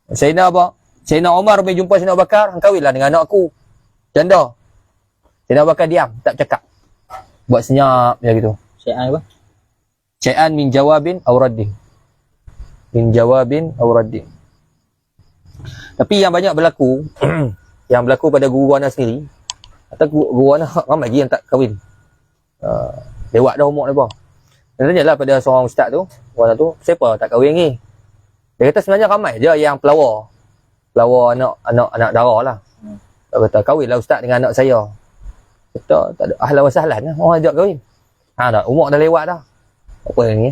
Sayyidina Umar pergi jumpa Sayyidina Abu Bakar, hang kahwinlah dengan anak aku. Janda. Sayyidina Abu Bakar diam, tak cakap. Buat senyap macam gitu. Syai'an apa? Syai'an min jawabin aw raddin. Min jawabin aw raddin. Tapi yang banyak berlaku yang berlaku pada guru anak sendiri atau guru anak ramai lagi yang tak kahwin. Lewat dah umur dia apa. Dan tanyalah pada seorang ustaz tu, orang tu, siapa tak kahwin ni? Dia kata sebenarnya ramai je yang pelawar anak dara lah. Kata kahwinlah ustaz dengan anak saya. Kata tak ada ahlan wa sahlan lah, orang ajak kahwin. Dah umur dah lewat dah. Apa ni?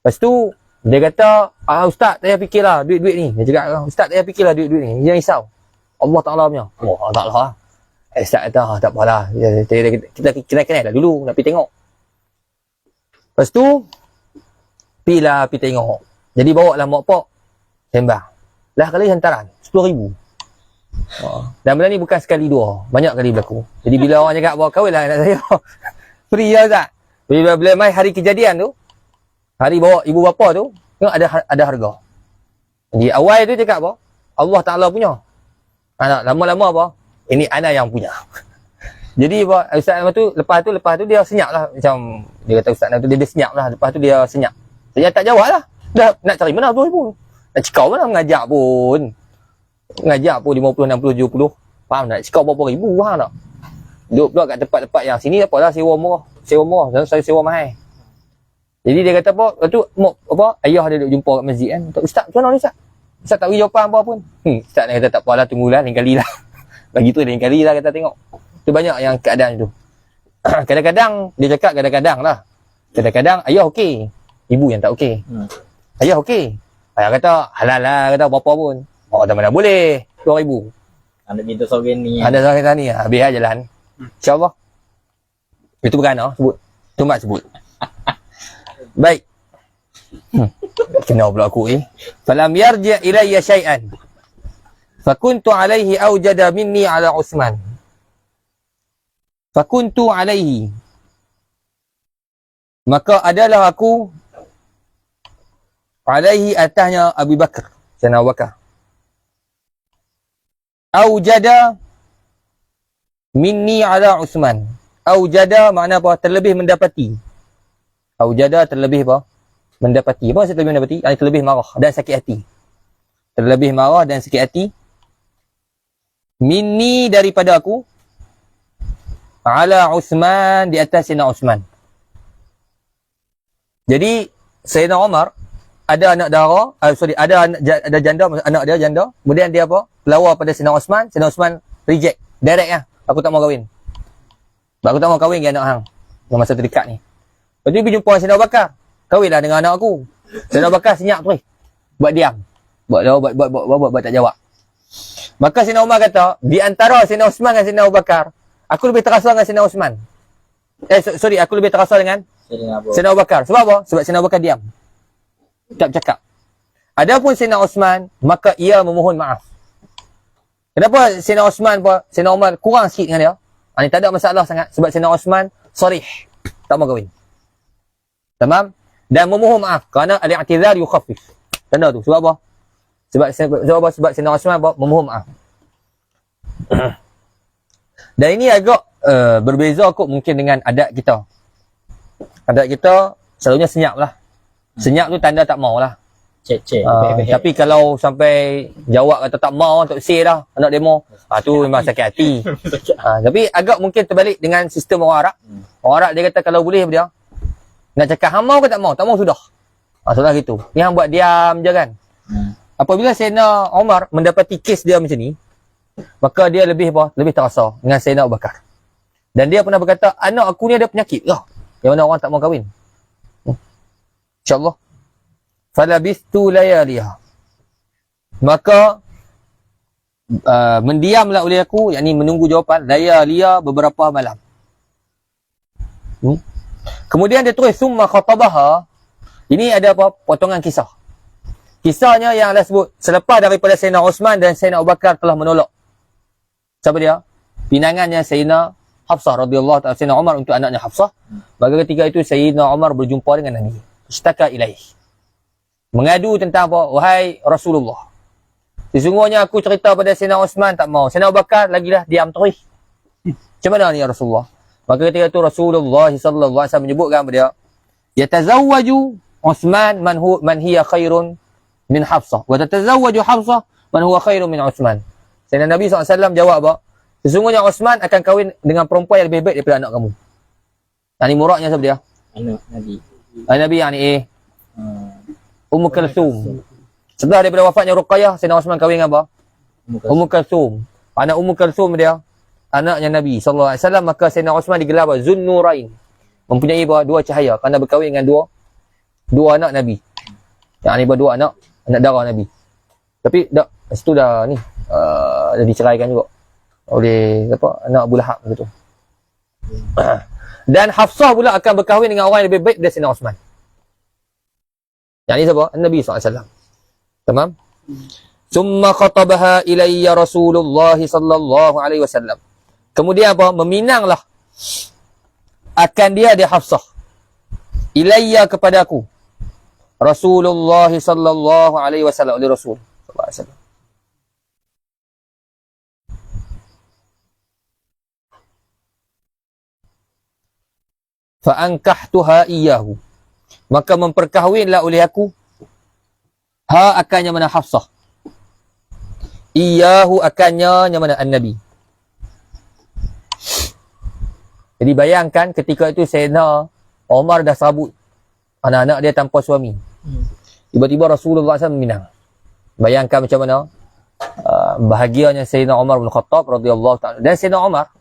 Lepas tu dia kata, ustaz tak payah fikirlah duit-duit ni. Dia cakap, ustaz tak payah fikirlah duit-duit ni. Jangan risau. Allah Ta'ala punya. Allah Ta'ala. Ustaz kata, tak apalah. Kita kenal-kenal lah dulu. Nak pergi tengok. Lepas tu, pergi tengok. Jadi bawa lah mak pak. Sembang. Lah kali hantaran. 10,000. Dan benda ni bukan sekali dua. Banyak kali berlaku. Jadi bila orang cakap, bawa kahwin lah anak saya. Free lah Ustaz. Bila mai hari kejadian tu, hari bawa ibu bapa tu, tengok ada harga. Jadi awal tu cakap apa? Allah Ta'ala punya. Lama-lama apa? Ini ana yang punya. Jadi apa? Ustaz lepas tu dia senyap lah. Macam dia kata ustaz tu dia senyap lah. Lepas tu dia senyap. Saya tak jawab lah. Dah nak cari mana tu pun. Nak cakap mana mengajak pun. Mengajak pun 50, 60, 70. Faham tak? Cakap berapa ribu. Faham tak? Duduk pula kat tempat-tempat yang sini tak apalah sewa murah. Sewa murah. Dan saya sewa mahal. Jadi dia kata apa? Lepas tu ayah dia duduk jumpa kat masjid kan. Ustaz macam mana ni Ustaz? Ustaz tak beri jawapan apa pun. Ustaz dia kata tak apalah, tunggulah lain kali lah. Bagi tu lain kali lah kata tengok. Tu banyak yang keadaan tu. Kadang-kadang dia cakap kadang-kadang lah. Kadang-kadang ayah okey. Ibu yang tak okey. Ayah okey. Ayah kata halal lah, kata apa-apa pun. Oh tak mana boleh. 2,000. Ada pintu sorgen ni. Ada sorgen ni. Habis lah jalan. InsyaAllah. Itu bukan sebut. Tumat sebut. Baik. Kena pula aku Falam yarji' ilayya syai'an. Fakuntu alaihi awjada minni ala Uthman. Fakuntu alaihi. Maka adalah aku alaihi atasnya Abu Bakar. Sayyidina Abu Bakar. Awjada minni ala Uthman. Awjada makna apa? Terlebih mendapati. Awjada terlebih apa? Mendapati. Apa maksud terlebih mendapati? Terlebih marah dan sakit hati. Terlebih marah dan sakit hati. Minni daripada aku. Ala Uthman, di atas Sayyidina Uthman. Jadi Sayyidina Umar ada anak dara, ada janda, anak dia janda. Kemudian dia apa? Pelawar pada Sayyidina Uthman. Sayyidina Uthman reject. Direct lah. Aku tak mau kahwin. Aku tak mau kahwin dengan anak hang. Dalam masa terdekat ni. Lepas tu pergi jumpa Sayyidina Abu Bakar. Kahwinlah dengan anak aku. Sayyidina Abu Bakar senyap tu. Buat diam. Buat tak jawab. Maka Sayyidina Umar kata, di antara Sayyidina Uthman dan Sayyidina Abu Bakar, aku lebih terasa dengan Sayyidina Uthman. Aku lebih terasa dengan Sayyidina Abu Bakar. Sebab apa? Sebab Sayyidina Abu Bakar diam. Tak bercakap. Adapun Sayyidina Uthman, maka ia memohon maaf. Kenapa Sayyidina Uthman Sayyidina Umar kurang sikit dengan dia? Ini tak ada masalah sangat. Sebab Sayyidina Uthman sarih. Tak mau kahwin. Tamam? Dan memohon maaf. Kerana al-i'tizar yukhaffif. Tanda tu. Sebab apa? Sebab Sayyidina Uthman memohon maaf. Dan ini agak berbeza kot mungkin dengan adat kita. Adat kita selalunya senyap lah. Senyap tu tanda tak mau lah. Cek. Tapi kalau sampai jawab kata tak mau, tak say dah anak demo, tu memang sakit hati. Tapi agak mungkin terbalik dengan sistem orang Arab. Orang Arab dia kata kalau boleh dia nak cakap hang mau ke tak mau? Tak mau sudah. Sudah gitu. Ni hang buat diam je kan. Apabila Sayyidina Umar mendapati kes dia macam ni, maka dia lebih terasa dengan Sayyidina Abu Bakar. Dan dia pernah berkata, anak aku ni ada penyakit lah. Yang mana orang tak mau kahwin. InsyaAllah. Falabistu layaliha. Maka mendiamlah oleh aku, yakni menunggu jawapan layaliha beberapa malam. Kemudian dia terus summa khatabaha. Ini ada apa? Potongan kisah. Kisahnya yang Allah sebut selepas daripada Sayyidina Uthman dan Sayyidina Abu Bakar telah menolak. Siapa dia? Pinangannya Sayyidina Hafsah radhiyallahu ta'ala Sayyidina Umar untuk anaknya Hafsah. Maka ketika itu Sayyidina Umar berjumpa dengan Nabi. Istaka ilaih. Mengadu tentang apa? Wahai Rasulullah. Sesungguhnya aku cerita pada Sayyidina Uthman tak mau. Sayyidina Abu Bakar lagilah diam terus. Macam mana ni ya Rasulullah? Maka ketika itu Rasulullah sallallahu alaihi wasallam menyebutkan kepada dia, yatazawwaju Uthman man hiya khairun min Hafsah wa tatazawwaju Hafsah man huwa khairun min Uthman. Sayyidina Nabi SAW jawab apa? Sesungguhnya Uthman akan kahwin dengan perempuan yang lebih baik daripada anak kamu. Ini muraknya siapa dia? Anak Nabi. Nabi yang ni Ummu Kalthum. Setelah daripada wafatnya Ruqayyah, Sayyidina Uthman kahwin dengan apa? Ummu Kalthum. anak Ummu Kalsum dia, anaknya Nabi SAW, maka Sayyidina Osman digelar Zunnurain, mempunyai dua cahaya kerana berkahwin dengan dua anak Nabi. Yang ni dua anak darah Nabi. Tapi dah situ dah ni dah diceraikan juga oleh anak Abu Lahab gitu. Dan Hafsah pula akan berkahwin dengan orang yang lebih baik dari Sayyidina Osman. Yang ni siapa? Nabi SAW. Tamam? Summa khatabaha ilayya Rasulullah sallallahu alaihi wasallam. Kemudian apa? Meminanglah akan dia Hafsah. Ilayya kepada aku. Rasulullah sallallahu alaihi wasallam, oleh Rasul sallallahu alaihi wasallam. Fa ankahtuha iyyahu. Maka memperkahwinlah oleh aku akannya mana Hafsah. Iyyahu akannya yang mana An-Nabi. Jadi bayangkan ketika itu Sayyidina Umar dah serabut anak-anak dia tanpa suami. Tiba-tiba Rasulullah SAW meminang. Bayangkan macam mana bahagianya Sayyidina Umar bin Khattab radhiyallahu ta'ala. Dan Sayyidina Umar,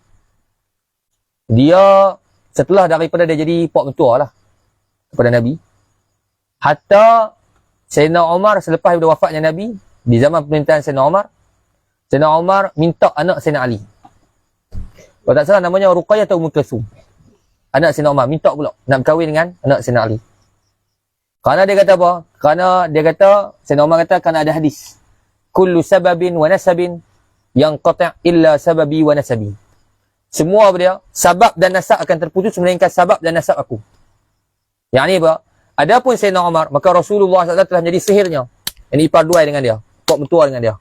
dia setelah daripada dia jadi pak mentua lah kepada Nabi, hatta Sayyidina Umar selepas daripada wafatnya Nabi, di zaman pemerintahan Sayyidina Umar minta anak Sayyidina Ali. Kalau tak salah namanya Ruqayyah atau Ummu Kalsum. Anak Sayyidina Umar minta pula nak berkahwin dengan anak Sayyidina Ali. Kerana dia kata apa? Kerana dia kata, Sayyidina Umar kata, kerana ada hadis. Kullu sababin wa nasabin yang qati' illa sababi wa nasabi. Semua apa dia? Sabab dan nasab akan terputus melainkan sabab dan nasab aku. Yang ni apa? Adapun Sayyidina Umar, maka Rasulullah SAW telah menjadi sihirnya. Yang diparduai dengan dia. Pak mentua dengan dia.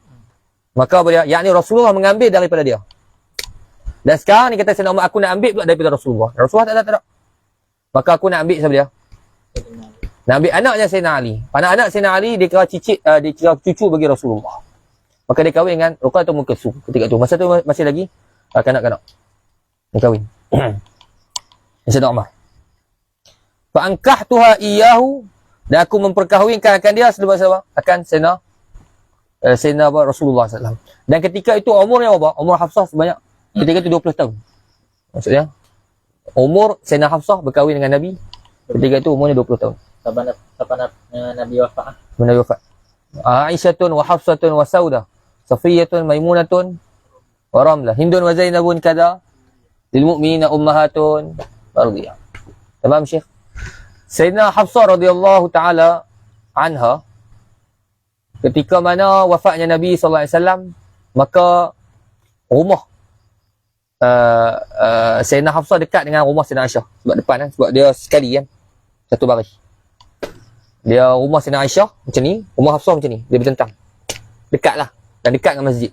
Maka apa dia? Yang ni Rasulullah mengambil daripada dia. Dan sekarang ni kata Sayyidina Umar, aku nak ambil pula daripada Rasulullah. Rasulullah tak ada. Maka aku nak ambil siapa dia? Nak ambil anaknya Sayyidina Ali. Anak-anak Sayyidina Ali dia kira cicit, dia kira cucu bagi Rasulullah. Maka dia kahwin dengan Ruqayyah atau Ummu Kalsum ketika tu. Masa tu masih lagi kanak-kanak. Dia kahwin. Sayyidina Umar. Fa ankahtuha iyyahu, dan aku memperkahwinkan akan dia sebab akan Sayyidina Rasulullah SAW. Dan ketika itu umurnya apa? Umur Hafsah sebanyak ketika itu 20 tahun. Maksudnya umur Sayyidina Hafsah berkahwin dengan Nabi ketika itu umurnya 20 tahun. Kapan Nabi wafat? Nabi wafat. Aisyatun wa Hafsatun wa Saudah, Safiyatun Maimunatun wa Ramlah, Hindun wa Zainabun kada lil mu'minina ummahatun radhiyah. Tamam Syekh. Sayyidina Hafsah radhiyallahu taala anha, ketika mana wafatnya Nabi sallallahu alaihi wasallam, maka rumah Sayyidina Hafsah dekat dengan rumah Sayyidina Aisyah sebab depan kan, sebab dia sekali kan, satu baris. Dia rumah Sayyidina Aisyah macam ni, rumah Hafsah macam ni, dia bertentang. Dekat lah, dan dekat dengan masjid.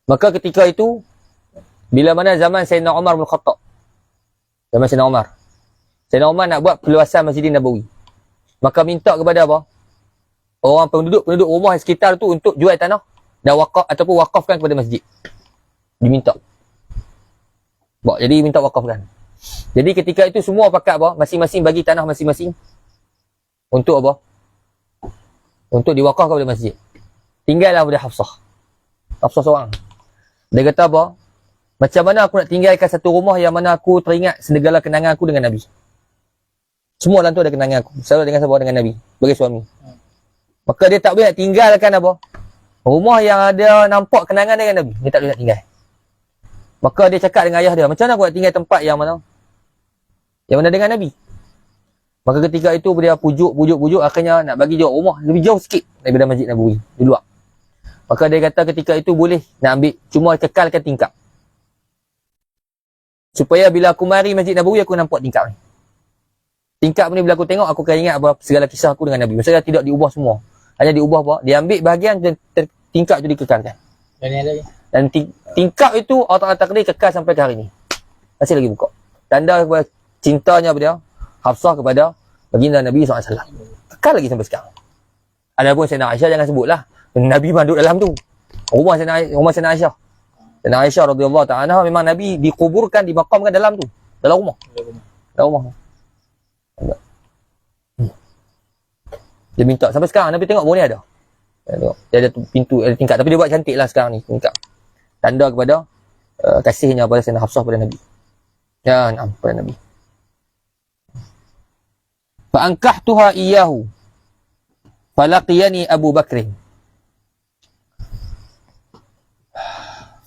Maka ketika itu, bila mana zaman Sayyidina Umar bin Khattab, zaman Sayyidina Umar nak buat perluasan Masjid Nabawi, maka minta kepada apa? Orang penduduk rumah sekitar tu untuk jual tanah dan wakaf ataupun wakafkan kepada masjid. Diminta. Jadi minta wakafkan. Jadi ketika itu semua pakat apa? Masing-masing bagi tanah masing-masing untuk apa? Untuk diwakaf kepada masjid. Tinggallah pada Hafsah seorang. Dia kata apa? Macam mana aku nak tinggalkan satu rumah yang mana aku teringat segala kenangan aku dengan Nabi. Semua dalam tu ada kenangan aku. Selalu dengan siapa? Dengan Nabi. Bagi suami. Maka dia tak boleh nak tinggalkan apa? Rumah yang ada nampak kenangan dengan Nabi. Dia tak boleh nak tinggal. Maka dia cakap dengan ayah dia, macam mana aku nak tinggal tempat yang mana? Yang mana dengan Nabi. Maka ketika itu dia pujuk, akhirnya nak bagi jauh rumah lebih jauh sikit daripada Masjid Nabawi di luar. Maka dia kata ketika itu boleh nak ambil, cuma kekalkan tingkap. Supaya bila aku mari Masjid Nabawi aku nampak tingkap ni. Tingkap ni bila aku tengok aku akan ingat apa segala kisah aku dengan Nabi. Maksudnya tidak diubah semua. Hanya diubah apa? Dia ambil bahagian dan tingkap itu dikekalkan. Dan tingkap itu Allah takdir kekal sampai ke hari ni. Masih lagi buka. Tanda kepada cintanya kepada Hafsah kepada baginda Nabi SAW. Kekal lagi sampai sekarang. Adapun Sayyidina Aisyah jangan sebutlah. Nabi manduk dalam tu. Rumah Sayyidina Aisyah. Sayyidina Aisyah radhiyallahu ta'ala anha memang Nabi dikuburkan, dimakamkan dalam tu. Dalam rumah. Dalam rumah. Dia minta sampai sekarang Nabi tengok boleh ada. Dia ada pintu, ada tingkap, tapi dia buat cantik lah sekarang ni tingkap. tanda kepada kasihnya pada Sayyidina Hafsah pada Nabi. Ya, na'am, pada Nabi. Fa ankahtuha iyyahu falaqiyani Abu Bakr.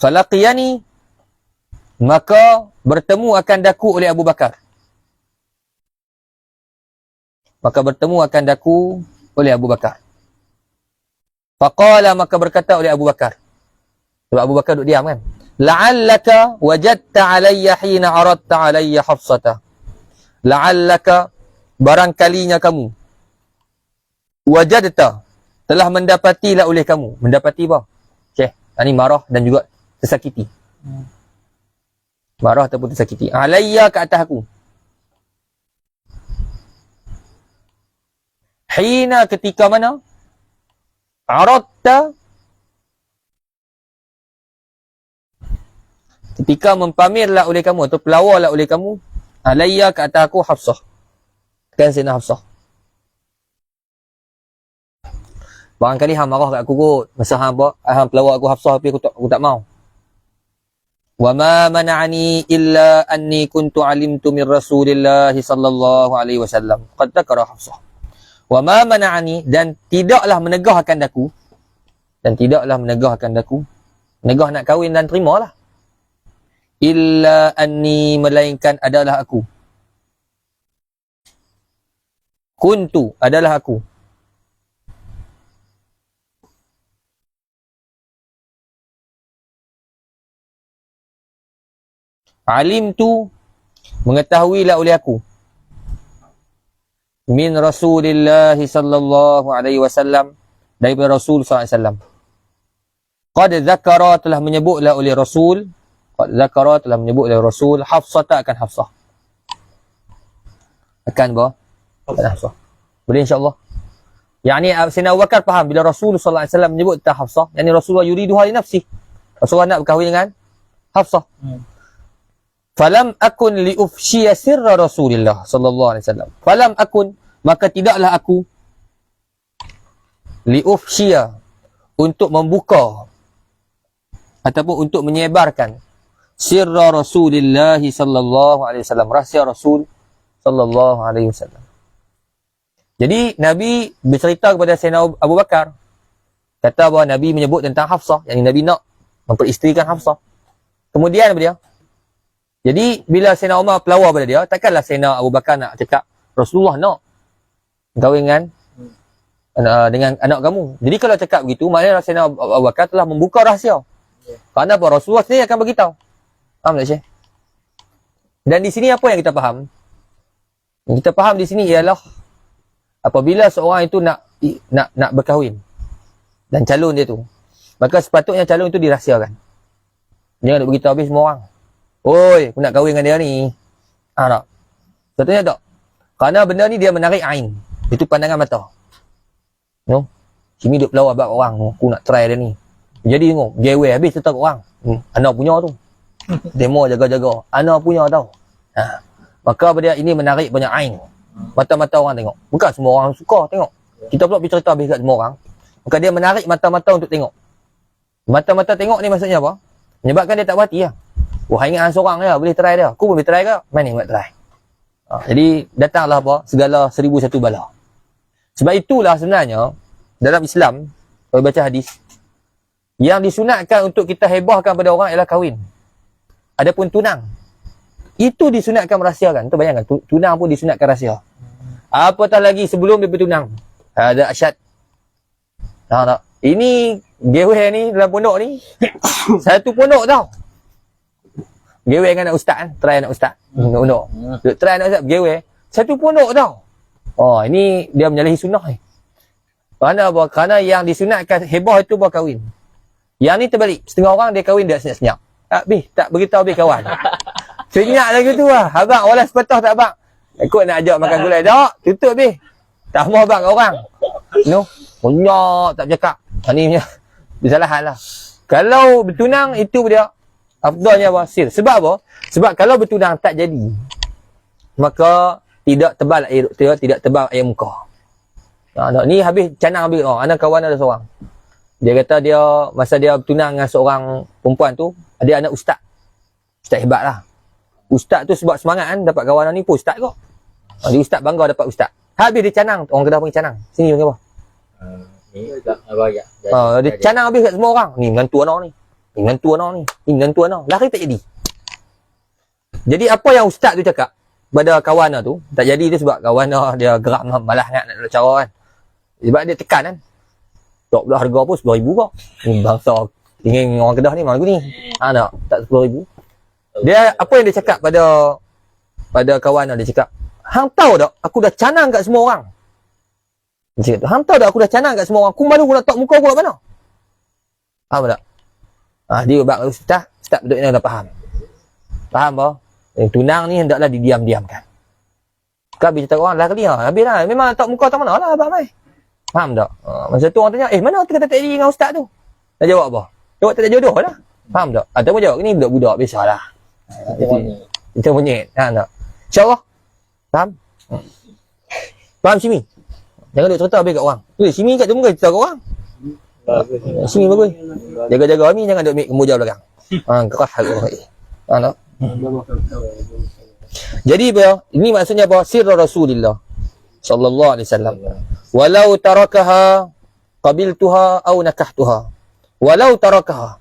Falaqiyani, maka bertemu akan daku oleh Abu Bakar. Maka bertemu akan daku oleh Abu Bakar. Faqala, maka berkata oleh Abu Bakar. Sebab Abu Bakar duduk diam kan. La'allaka wajadta alayya hina aradta alayya Hafsata. La'allaka, barangkalinya kamu. Wajadta, telah mendapatilah oleh kamu. Mendapati apa? Syekh, ini marah dan juga tersakiti. Marah ataupun tersakiti. Alayya, ke atas aku. Hina, ketika mana? Aradta, ketika mempamerlah oleh kamu atau pelawarlah oleh kamu, alayya, ke atas aku Hafsah. Kan Sayyidina Hafsah. Barangkali hang marah kat aku kot. Masa hang apa? Hang pelawak aku Hafsah tapi aku tak mau. Wa ma mana'ani illa anni kuntu alimtu min Rasulillah sallallahu alaihi wasallam. Qad dzakara Hafsah. Wa ma mana'ani, dan tidaklah menegahkan daku. Dan tidaklah menegahkan daku. Menegah nak kahwin dan terimalah. Illa anni, melainkan adalah aku. Kuntu, adalah aku. Alim tu, mengetahuilah oleh aku. Min Rasulillah sallallahu alaihi wasallam, daripada Rasul sallallahu alaihi wasallam. Qad dzakara, telah menyebutlah oleh Rasul. Qad dzakara, telah menyebut oleh Rasul. Hafsah, akan Hafsah. Akan apa? Akan Hafsah. Boleh insya-Allah. Yang ni Sayyidina Abu Bakar faham bila Rasul sallallahu alaihi wasallam menyebut tentang Hafsah, yang ni Rasulullah yuriduha li nafsi. Rasulullah nak berkahwin dengan Hafsah. Falam akun li ufshiya sirra Rasulillah sallallahu alaihi wasallam. Falam akun, maka tidaklah aku li ufshiya, untuk membuka ataupun untuk menyebarkan sirra Rasulillah sallallahu alaihi wasallam, rahsia Rasul sallallahu alaihi wasallam. Jadi Nabi bercerita kepada Sayyidina Abu Bakar, kata bahawa Nabi menyebut tentang Hafsah, yang Nabi nak memperisterikan Hafsah. Kemudian apa dia? Jadi bila Sayyidina Umar pelawar pada dia, takkanlah Sayyidina Abu Bakar nak cakap Rasulullah nak kahwin dengan anak kamu. Jadi kalau cakap begitu, maknanya Sayyidina Abu Bakar telah membuka rahsia. Kerana apa? Rasulullah sendiri akan beritahu. Faham tak Syekh? Dan di sini apa yang kita faham? Yang kita faham di sini ialah apabila seorang itu nak berkahwin dan calon dia tu, maka sepatutnya calon itu dirahsiakan. Jangan nak beritahu habis semua orang. Oi, aku nak kahwin dengan dia ni. Tak? Sepatutnya tak. Kerana benda ni dia menarik ain. Itu pandangan mata. No? Sini duk pelawar bab orang. Aku nak try dia ni. Jadi tengok, gewe habis cerita kat orang. Anak punya tu. Demo jaga-jaga. Anak punya tau. Maka apa dia, ini menarik banyak ain. Mata-mata orang tengok. Bukan semua orang suka tengok. Kita pula pergi cerita habis kat semua orang. Maka dia menarik mata-mata untuk tengok. Mata-mata tengok ni maksudnya apa? Menyebabkan dia tak berhati lah. Wah, ingat seorang je, boleh try dia. Aku boleh try ke? Mana buat try? Jadi, datanglah apa? Segala 1001 bala. Sebab itulah sebenarnya, dalam Islam, kalau baca hadis, yang disunatkan untuk kita hebahkan pada orang ialah kahwin. Adapun tunang, itu disunatkan merahsiakan. Tu bayangkan, tunang pun disunatkan rahsia. Apatah lagi sebelum dia bertunang. Ada asyad. Tak. Ini, gewe ni, dalam pondok ni, satu pondok tau. Gewe dengan anak ustaz kan? Try anak ustaz. Pondok. Try anak ustaz, gewe. Satu pondok tau. Oh, ini dia menyalahi sunnah ni. Kerana apa? Kerana yang disunatkan hebah itu bawa kahwin. Yang ni terbalik. Setengah orang dia kahwin dia senyap-senyap. Tak beritahu habis kawan. Senyap lagi tu lah. Abang, walau sepatah tak abang. Ikut nak ajak makan gulai. Tak, tutup habis. Tak mau abang kat orang. No? Banyak tak bercakap. Ni punya kesalahan lah. Kalau bertunang, itu dia. Afdalnya apa? Sir. Sebab apa? Sebab kalau bertunang tak jadi, maka tidak tebal air muka. Ni habis canang habis. Anak kawan ada seorang. Dia kata dia, masa dia bertunang dengan seorang perempuan tu, ada anak ustaz. Ustaz hebat lah. Ustaz tu sebab semangat kan, dapat kawanan ni pun ustaz kot. Dia ustaz bangga dapat ustaz. Habis dia canang, orang Kedah panggil canang. Sini panggil apa? Ni tak royak. Dia canang habis kat semua orang. Ni menantu anak ni. Ni menantu anak ni. Ni menantu anak. Lari tak jadi. Jadi apa yang ustaz tu cakap pada kawan tu, tak jadi tu sebab kawan dia gerak malas nak cara kan. Sebab dia tekan kan. Tak pula harga pun RM10,000 kau. Ni bangsa ingin orang Kedah ni mana ni. Tak RM10,000. Dia apa yang dia cakap pada kawan dia cakap, hang tahu tak aku dah canang kat semua orang. Dia cakap, hang tahu tak aku dah canang kat semua orang. Aku malu aku nak tok muka aku kat mana? Faham tak? Dia bab ustaz betul ni dah faham. Faham apa? Tunang ni hendaklah didiam-diamkan. Kan bila cerita orang lari habislah. Memang tok muka tak mana lah abang mai. Faham tak? Masa tu orang tanya, mana tu kata tak jadi dengan ustaz tu? Nak jawab apa? Jawab tak ada jodoh lah. Faham tak? Ataupun jawab, ni budak-budak biasalah. Kita monyet. Faham tak? InsyaAllah. Faham? Faham Simi? Jangan duk cerita habis kat orang. Simi kat tu muka cerita kat orang. Simi bagus. Jaga-jaga ni jangan duk ambil kemuja belakang. Kerah aku. Faham tak? Jadi ini maksudnya apa? Sirra Rasulillah sallallahu alaihi wasallam. Walau tarakaha qabiltuha aw nakahtuha. Walau tarakaha.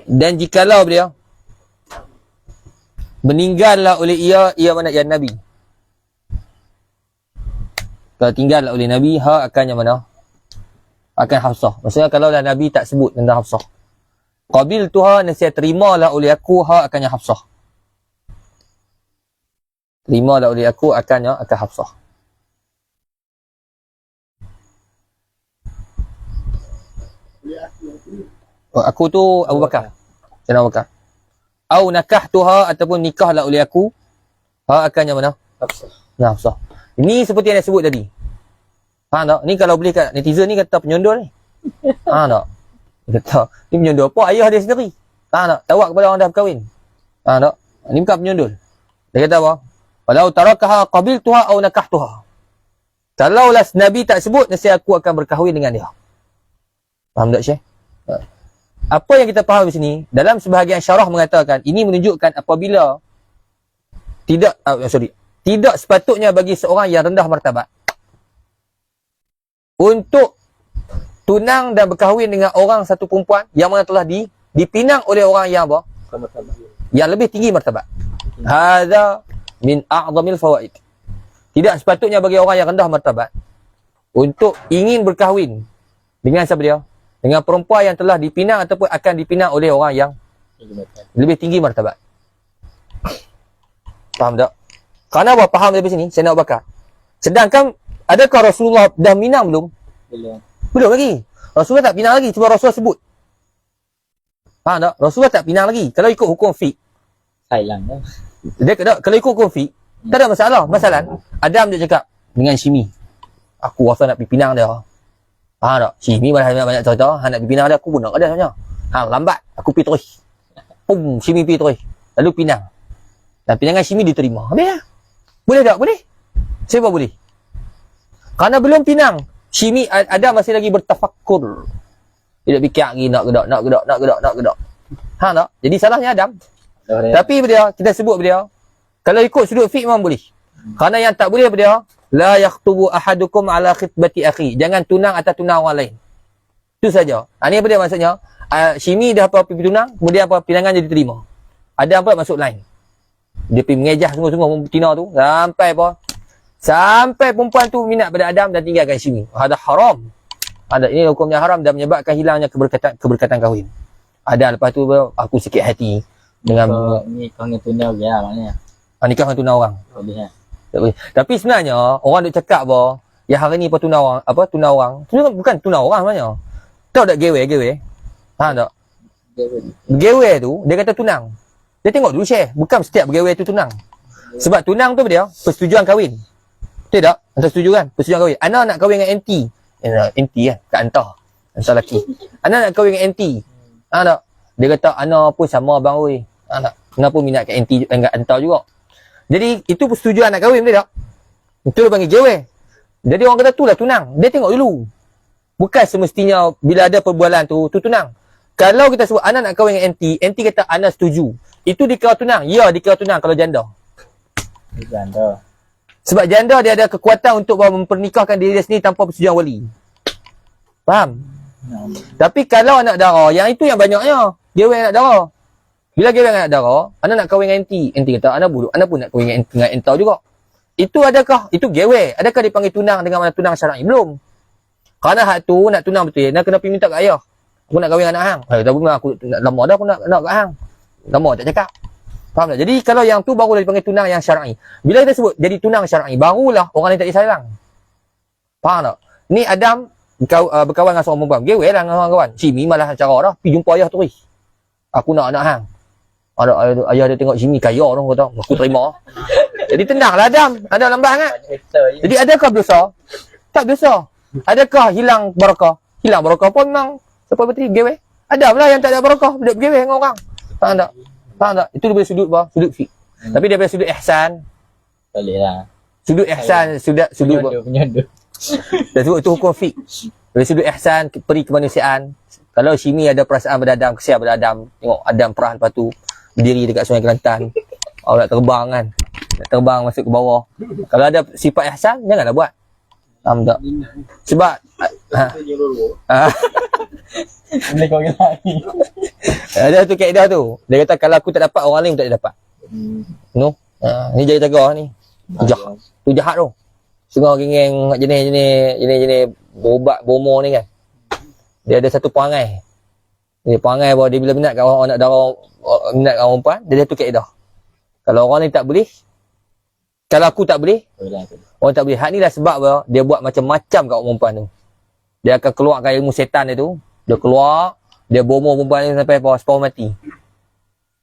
Dan jikalau beliau meninggallah oleh ia mana ya Nabi. Kalau tinggallah oleh Nabi, akan yang mana? Akan Hafsah. Maksudnya kalau lah Nabi tak sebut tentang Hafsah. Qabiltuha, nasihat terimalah oleh aku, akan yang Hafsah. Terimalah oleh aku, akan Hafsah. Aku tu Abu Bakar. Sayyidina Abu Bakar. Au nakahtuha, ataupun nikahlah oleh aku, akan yang mana? Hafsah. Ini seperti yang saya sebut tadi. Faham tak? Ni kalau boleh kat netizen ni kata penyondol ni. Faham tak? Dia kata, ni penyondol apa? Ayah dia sendiri. Faham tak? Tawak kepada orang dah berkahwin. Faham tak? Ni bukan penyondol. Dia kata apa? Walau tarakaha qabiltuha au nakahtuha. Kalaulah Nabi tak sebut, nescaya aku akan berkahwin dengan dia. Faham tak Syekh? Apa yang kita faham di sini, dalam sebahagian syarah mengatakan, ini menunjukkan apabila tidak sepatutnya bagi seorang yang rendah martabat untuk tunang dan berkahwin dengan orang satu perempuan yang mana telah dipinang oleh orang yang apa? Yang lebih tinggi martabat. Hadza min a'zamil fawaid. Tidak sepatutnya bagi orang yang rendah martabat untuk ingin berkahwin dengan siapa dia? Dengan perempuan yang telah dipinang ataupun akan dipinang oleh orang yang lebih tinggi martabat. Faham tak? Kerana apa? Faham dari sini? Saya nak bakar. Sedangkan, adakah Rasulullah dah minang belum? Belum lagi. Rasulullah tak pinang lagi. Cuma Rasulullah sebut. Faham tak? Rasulullah tak pinang lagi. Kalau ikut hukum fiqh. Thailand dah. Kalau ikut hukum fiqh, tak ada masalah. Masalah, Adam dia cakap dengan Syimi, aku rasa nak pergi pinang dia. Faham tak? Syimi banyak cerita. Nak pergi pinang dia, aku pun nak ada sebenarnya. Lambat. Aku pergi terus. Pum, Syimi pergi terus. Lalu pinang. Dan pinangan Syimi diterima. Habis lah. Boleh tak? Boleh. Siapa boleh? Kerana belum pinang, Syimi ada masih lagi bertafakkur. Dia fikir lagi nak gedak. Tak? Jadi salahnya Adam. Tapi kita sebut beliau, kalau ikut sudut fiqh memang boleh. Kerana yang tak boleh beliau, la yakhtubu ahadukum ala khitbati akhi. Jangan tunang atas tunang orang lain. Itu saja. Ini apa dia maksudnya? Syimi dah apa pergi tunang, kemudian apa pinangan jadi terima. Ada apa masuk lain. Dia pergi mengejah semua betina tu sampai apa? Sampai perempuan tu minat pada Adam dan tinggalkan Syimi. Ada haram. Ini hukumnya haram dan menyebabkan hilangnya keberkatan kahwin. Ada lepas tu aku sakit hati dengan ni kahwin tunang je lah maknanya. Nikah dengan tunang orang. Boleh. Tak boleh. Tapi sebenarnya orang duk cakap yang hari ni tunang orang. Tu bukan tunang orang sebenarnya. Tahu tak gewe? Faham tak? Gewe tu dia kata tunang. Dia tengok dulu Syekh, bukan setiap bergewe tu tunang. Sebab tunang tu dia persetujuan kahwin. Betul tak? Anda setuju kan? Persetujuan kahwin. Ana nak kahwin dengan anti. Anti kan? Kat Anta lelaki. Ana nak kahwin dengan anti. Tak? Dia kata, Ana pun sama abang oi. Ana pun minat kat anti dengan Anta juga. Jadi, itu persetujuan nak kahwin, betul tak? Itu dia panggil gewe. Jadi orang kata tu lah tunang. Dia tengok dulu. Bukan semestinya bila ada perbualan tu tunang. Kalau kita sebut Ana nak kahwin dengan anti kata Ana setuju. Itu dikira tunang. Ya, dikira tunang kalau janda. Janda. Sebab janda dia ada kekuatan untuk mempernikahkan diri dia sendiri tanpa persetujuan wali. Faham? Tapi kalau anak dara, yang itu yang banyaknya. Geweng anak dara. Bila geweng anak dara, Ana nak kahwin dengan anti. Anti kata, Ana pun nak kahwin dengan entau juga. Itu adakah? Itu geweng. Adakah dipanggil tunang dengan mana tunang syar'i? Belum. Kerana hak tu nak tunang betul, nak kena pergi minta kat ayah. Aku nak kahwin anak hang. Tak apa, aku nak lama dah aku nak kat hang. Lama tak cakap. Faham tak? Jadi kalau yang tu baru dipanggil tunang yang syar'i. Bila kita sebut jadi tunang syar'i, barulah orang lain tak disayang. Faham tak? Ni Adam berkawan dengan seorang perempuan. Gewel lah dengan orang kawan. Cimi malah cara dah. Pergi jumpa ayah terus. Aku nak anak hang. Ayah dia tengok Cimi kaya dah kata. Aku terima. Jadi tendanglah Adam. Adam lambat sangat. Jadi adakah berdosa? Tak berdosa. Adakah hilang barakah? Hilang barakah pun memang siapa betul gewel. Adam lah yang tak ada barakah. Dia gewel dengan orang. Faham tak? Faham tak? Itu daripada sudut apa? Sudut fik. Tapi daripada sudut ihsan. Boleh lah. Sudut ihsan, sudut Penyondu. dan sebut itu hukum fik. Dari sudut ihsan, peri kemanusiaan. Kalau Syimi ada perasaan pada Adam, kesian pada Adam. Tengok Adam perah lepas tu. Berdiri dekat Sungai Kelantan. Nak terbang kan. Nak terbang masuk ke bawah. Kalau ada sifat ihsan, janganlah buat. Faham tak? Sebab Boleh kau lagi. ada tu kaedah tu. Dia kata kalau aku tak dapat, orang lain tak dapat. No? Ni jadi jaga ni. Jahat. Tu jahat tu. Setengah geng jenis berobat bomo ni kan. Dia ada satu perangai. Dia perangai bahawa dia bila minat kat orang nak darah, minat kat orang perempuan, dia ada tu kaedah. Kalau orang ni tak boleh, kalau aku tak boleh, orang tak boleh. Hak ni lah sebab bahawa dia buat macam-macam kat orang perempuan tu. Dia akan keluarkan ilmu setan dia tu. Dia keluar, dia bomo perempuan ni sampai separuh mati.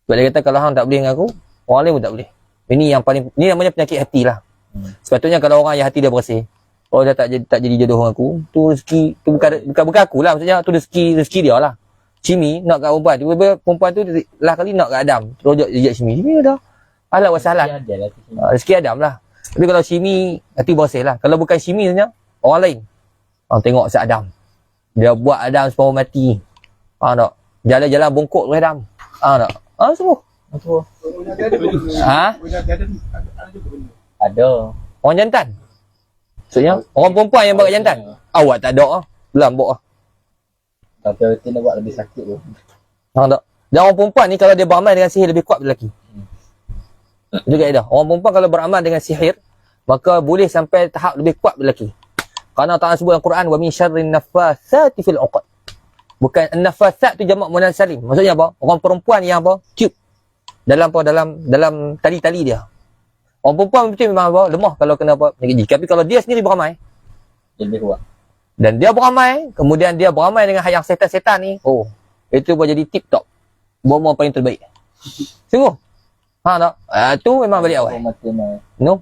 Sebab dia kata kalau hang tak boleh dengan aku, orang lain pun tak boleh. Ini yang paling, ni namanya penyakit hati lah. Sepatutnya kalau orang yang hati dia bersih, oh dia tak jadi jodoh dengan aku, tu rezeki, tu bukan aku lah, maksudnya tu rezeki dia lah. Cimi nak kat perempuan, tiba-tiba perempuan tu lah kali nak kat Adam, terus reject Cimi. Cimi dah alah wasalan. Rezeki Adam lah. Tapi kalau Cimi hati bersih lah. Kalau bukan Cimi sebenarnya orang lain. Orang tengok si Adam. Dia buat Adam separuh mati. Faham tak? Jalan-jalan bongkok tu Adam. Faham tak? Semua. Ada. Orang jantan. Maksudnya orang perempuan yang buat kat jantan. Awak tak ada ah. Belambok ah. Tapi reti nak buat lebih sakit tu. Faham tak? Dan orang perempuan ni kalau dia beramal dengan sihir lebih kuat daripada lelaki. Itu kaedah. Orang perempuan kalau beramal dengan sihir, maka boleh sampai tahap lebih kuat daripada lelaki. Kerana Allah sebut dalam Quran, wa min syarrin naffatsati fil 'uqad. Bukan an-naffatsat tu jamak muannas salim. Maksudnya apa? Orang perempuan yang apa? Tiup dalam tali-tali dia. Orang perempuan betul memang apa? Lemah kalau kena apa? Penyakit. Tapi kalau dia sendiri beramai, Dia lebih kuat. dan dia beramai, kemudian dia beramai dengan yang setan-setan ni, oh, itu boleh jadi tip top. Bomo paling terbaik. Sungguh. Tak? Tu memang balik awal. No?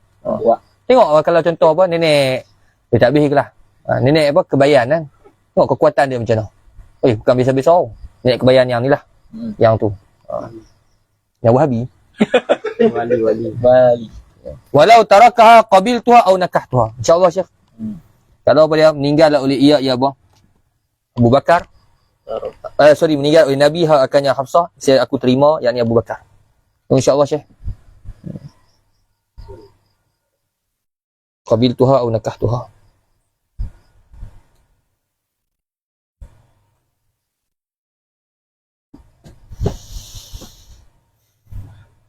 Tengok kalau contoh apa, nenek, dia tak habis ke lah. Nenek apa, kebayan kan. Tengok kekuatan dia macam mana. Bukan biasa-biasa. Nenek kebayan yang ni lah. Yang tu. Yang Wahabi. Wali. Walau tarakaha qabiltuha au nakahtuha. InsyaAllah Syekh. Kalau dia meninggal oleh ia apa? Abu Bakar. Meninggal oleh Nabi akannya Hafsah, saya aku terima, yakni Abu Bakar. InsyaAllah Syekh. Qabiltuha au nakahtuha.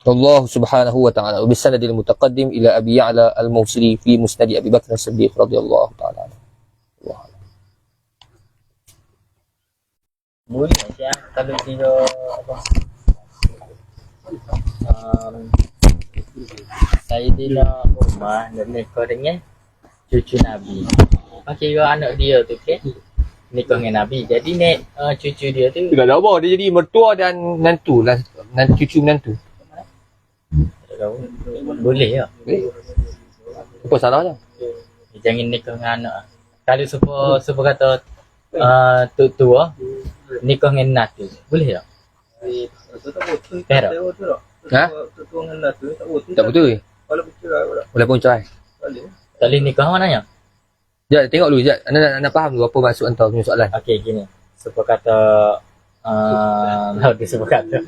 Allah subhanahu wa ta'ala bisanadil mutaqaddim ila Abi Ya'la al-Mawsili fi musnadi Abi Bakr as-Siddiq radhiyallahu ta'ala. Boleh ya kalau dia apa? Sayyidina Umar dan nikah dengan cucu Nabi. Kira anak dia tu ke nikah dengan Nabi. Jadi cucu dia tu Tidak ada apa, dia jadi mertua dan menantu lah, cucu menantu. boleh ya. Apa salahnya? Jangan nikah dengan anak. Kalau siapa kata tua nikah dengan anak tu boleh tak? Perak. Tak betul. Boleh pun cerai. Kali nikah mana ya? Jap, tengok dulu jap. Anda faham dulu apa maksud hantar punya soalan. Okey, gini. Sebab kata dia sebab kata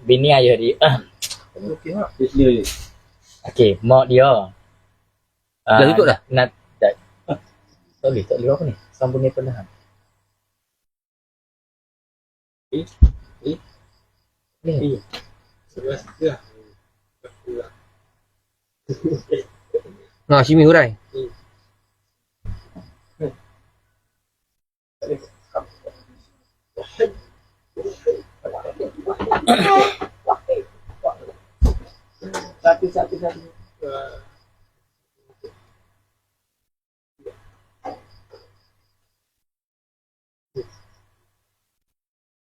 bini ayah dia. Okey, mak dia. Dah tutup dah? Tak boleh apa ni? Sambung ni perlahan. Nah, Syimi hurai. Satu.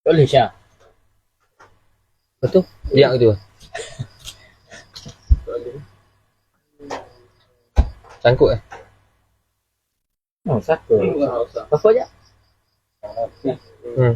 Tak boleh Syah. Betul? Lihat tu. Sangkut eh. Oh, satu. Apa je? Hmm.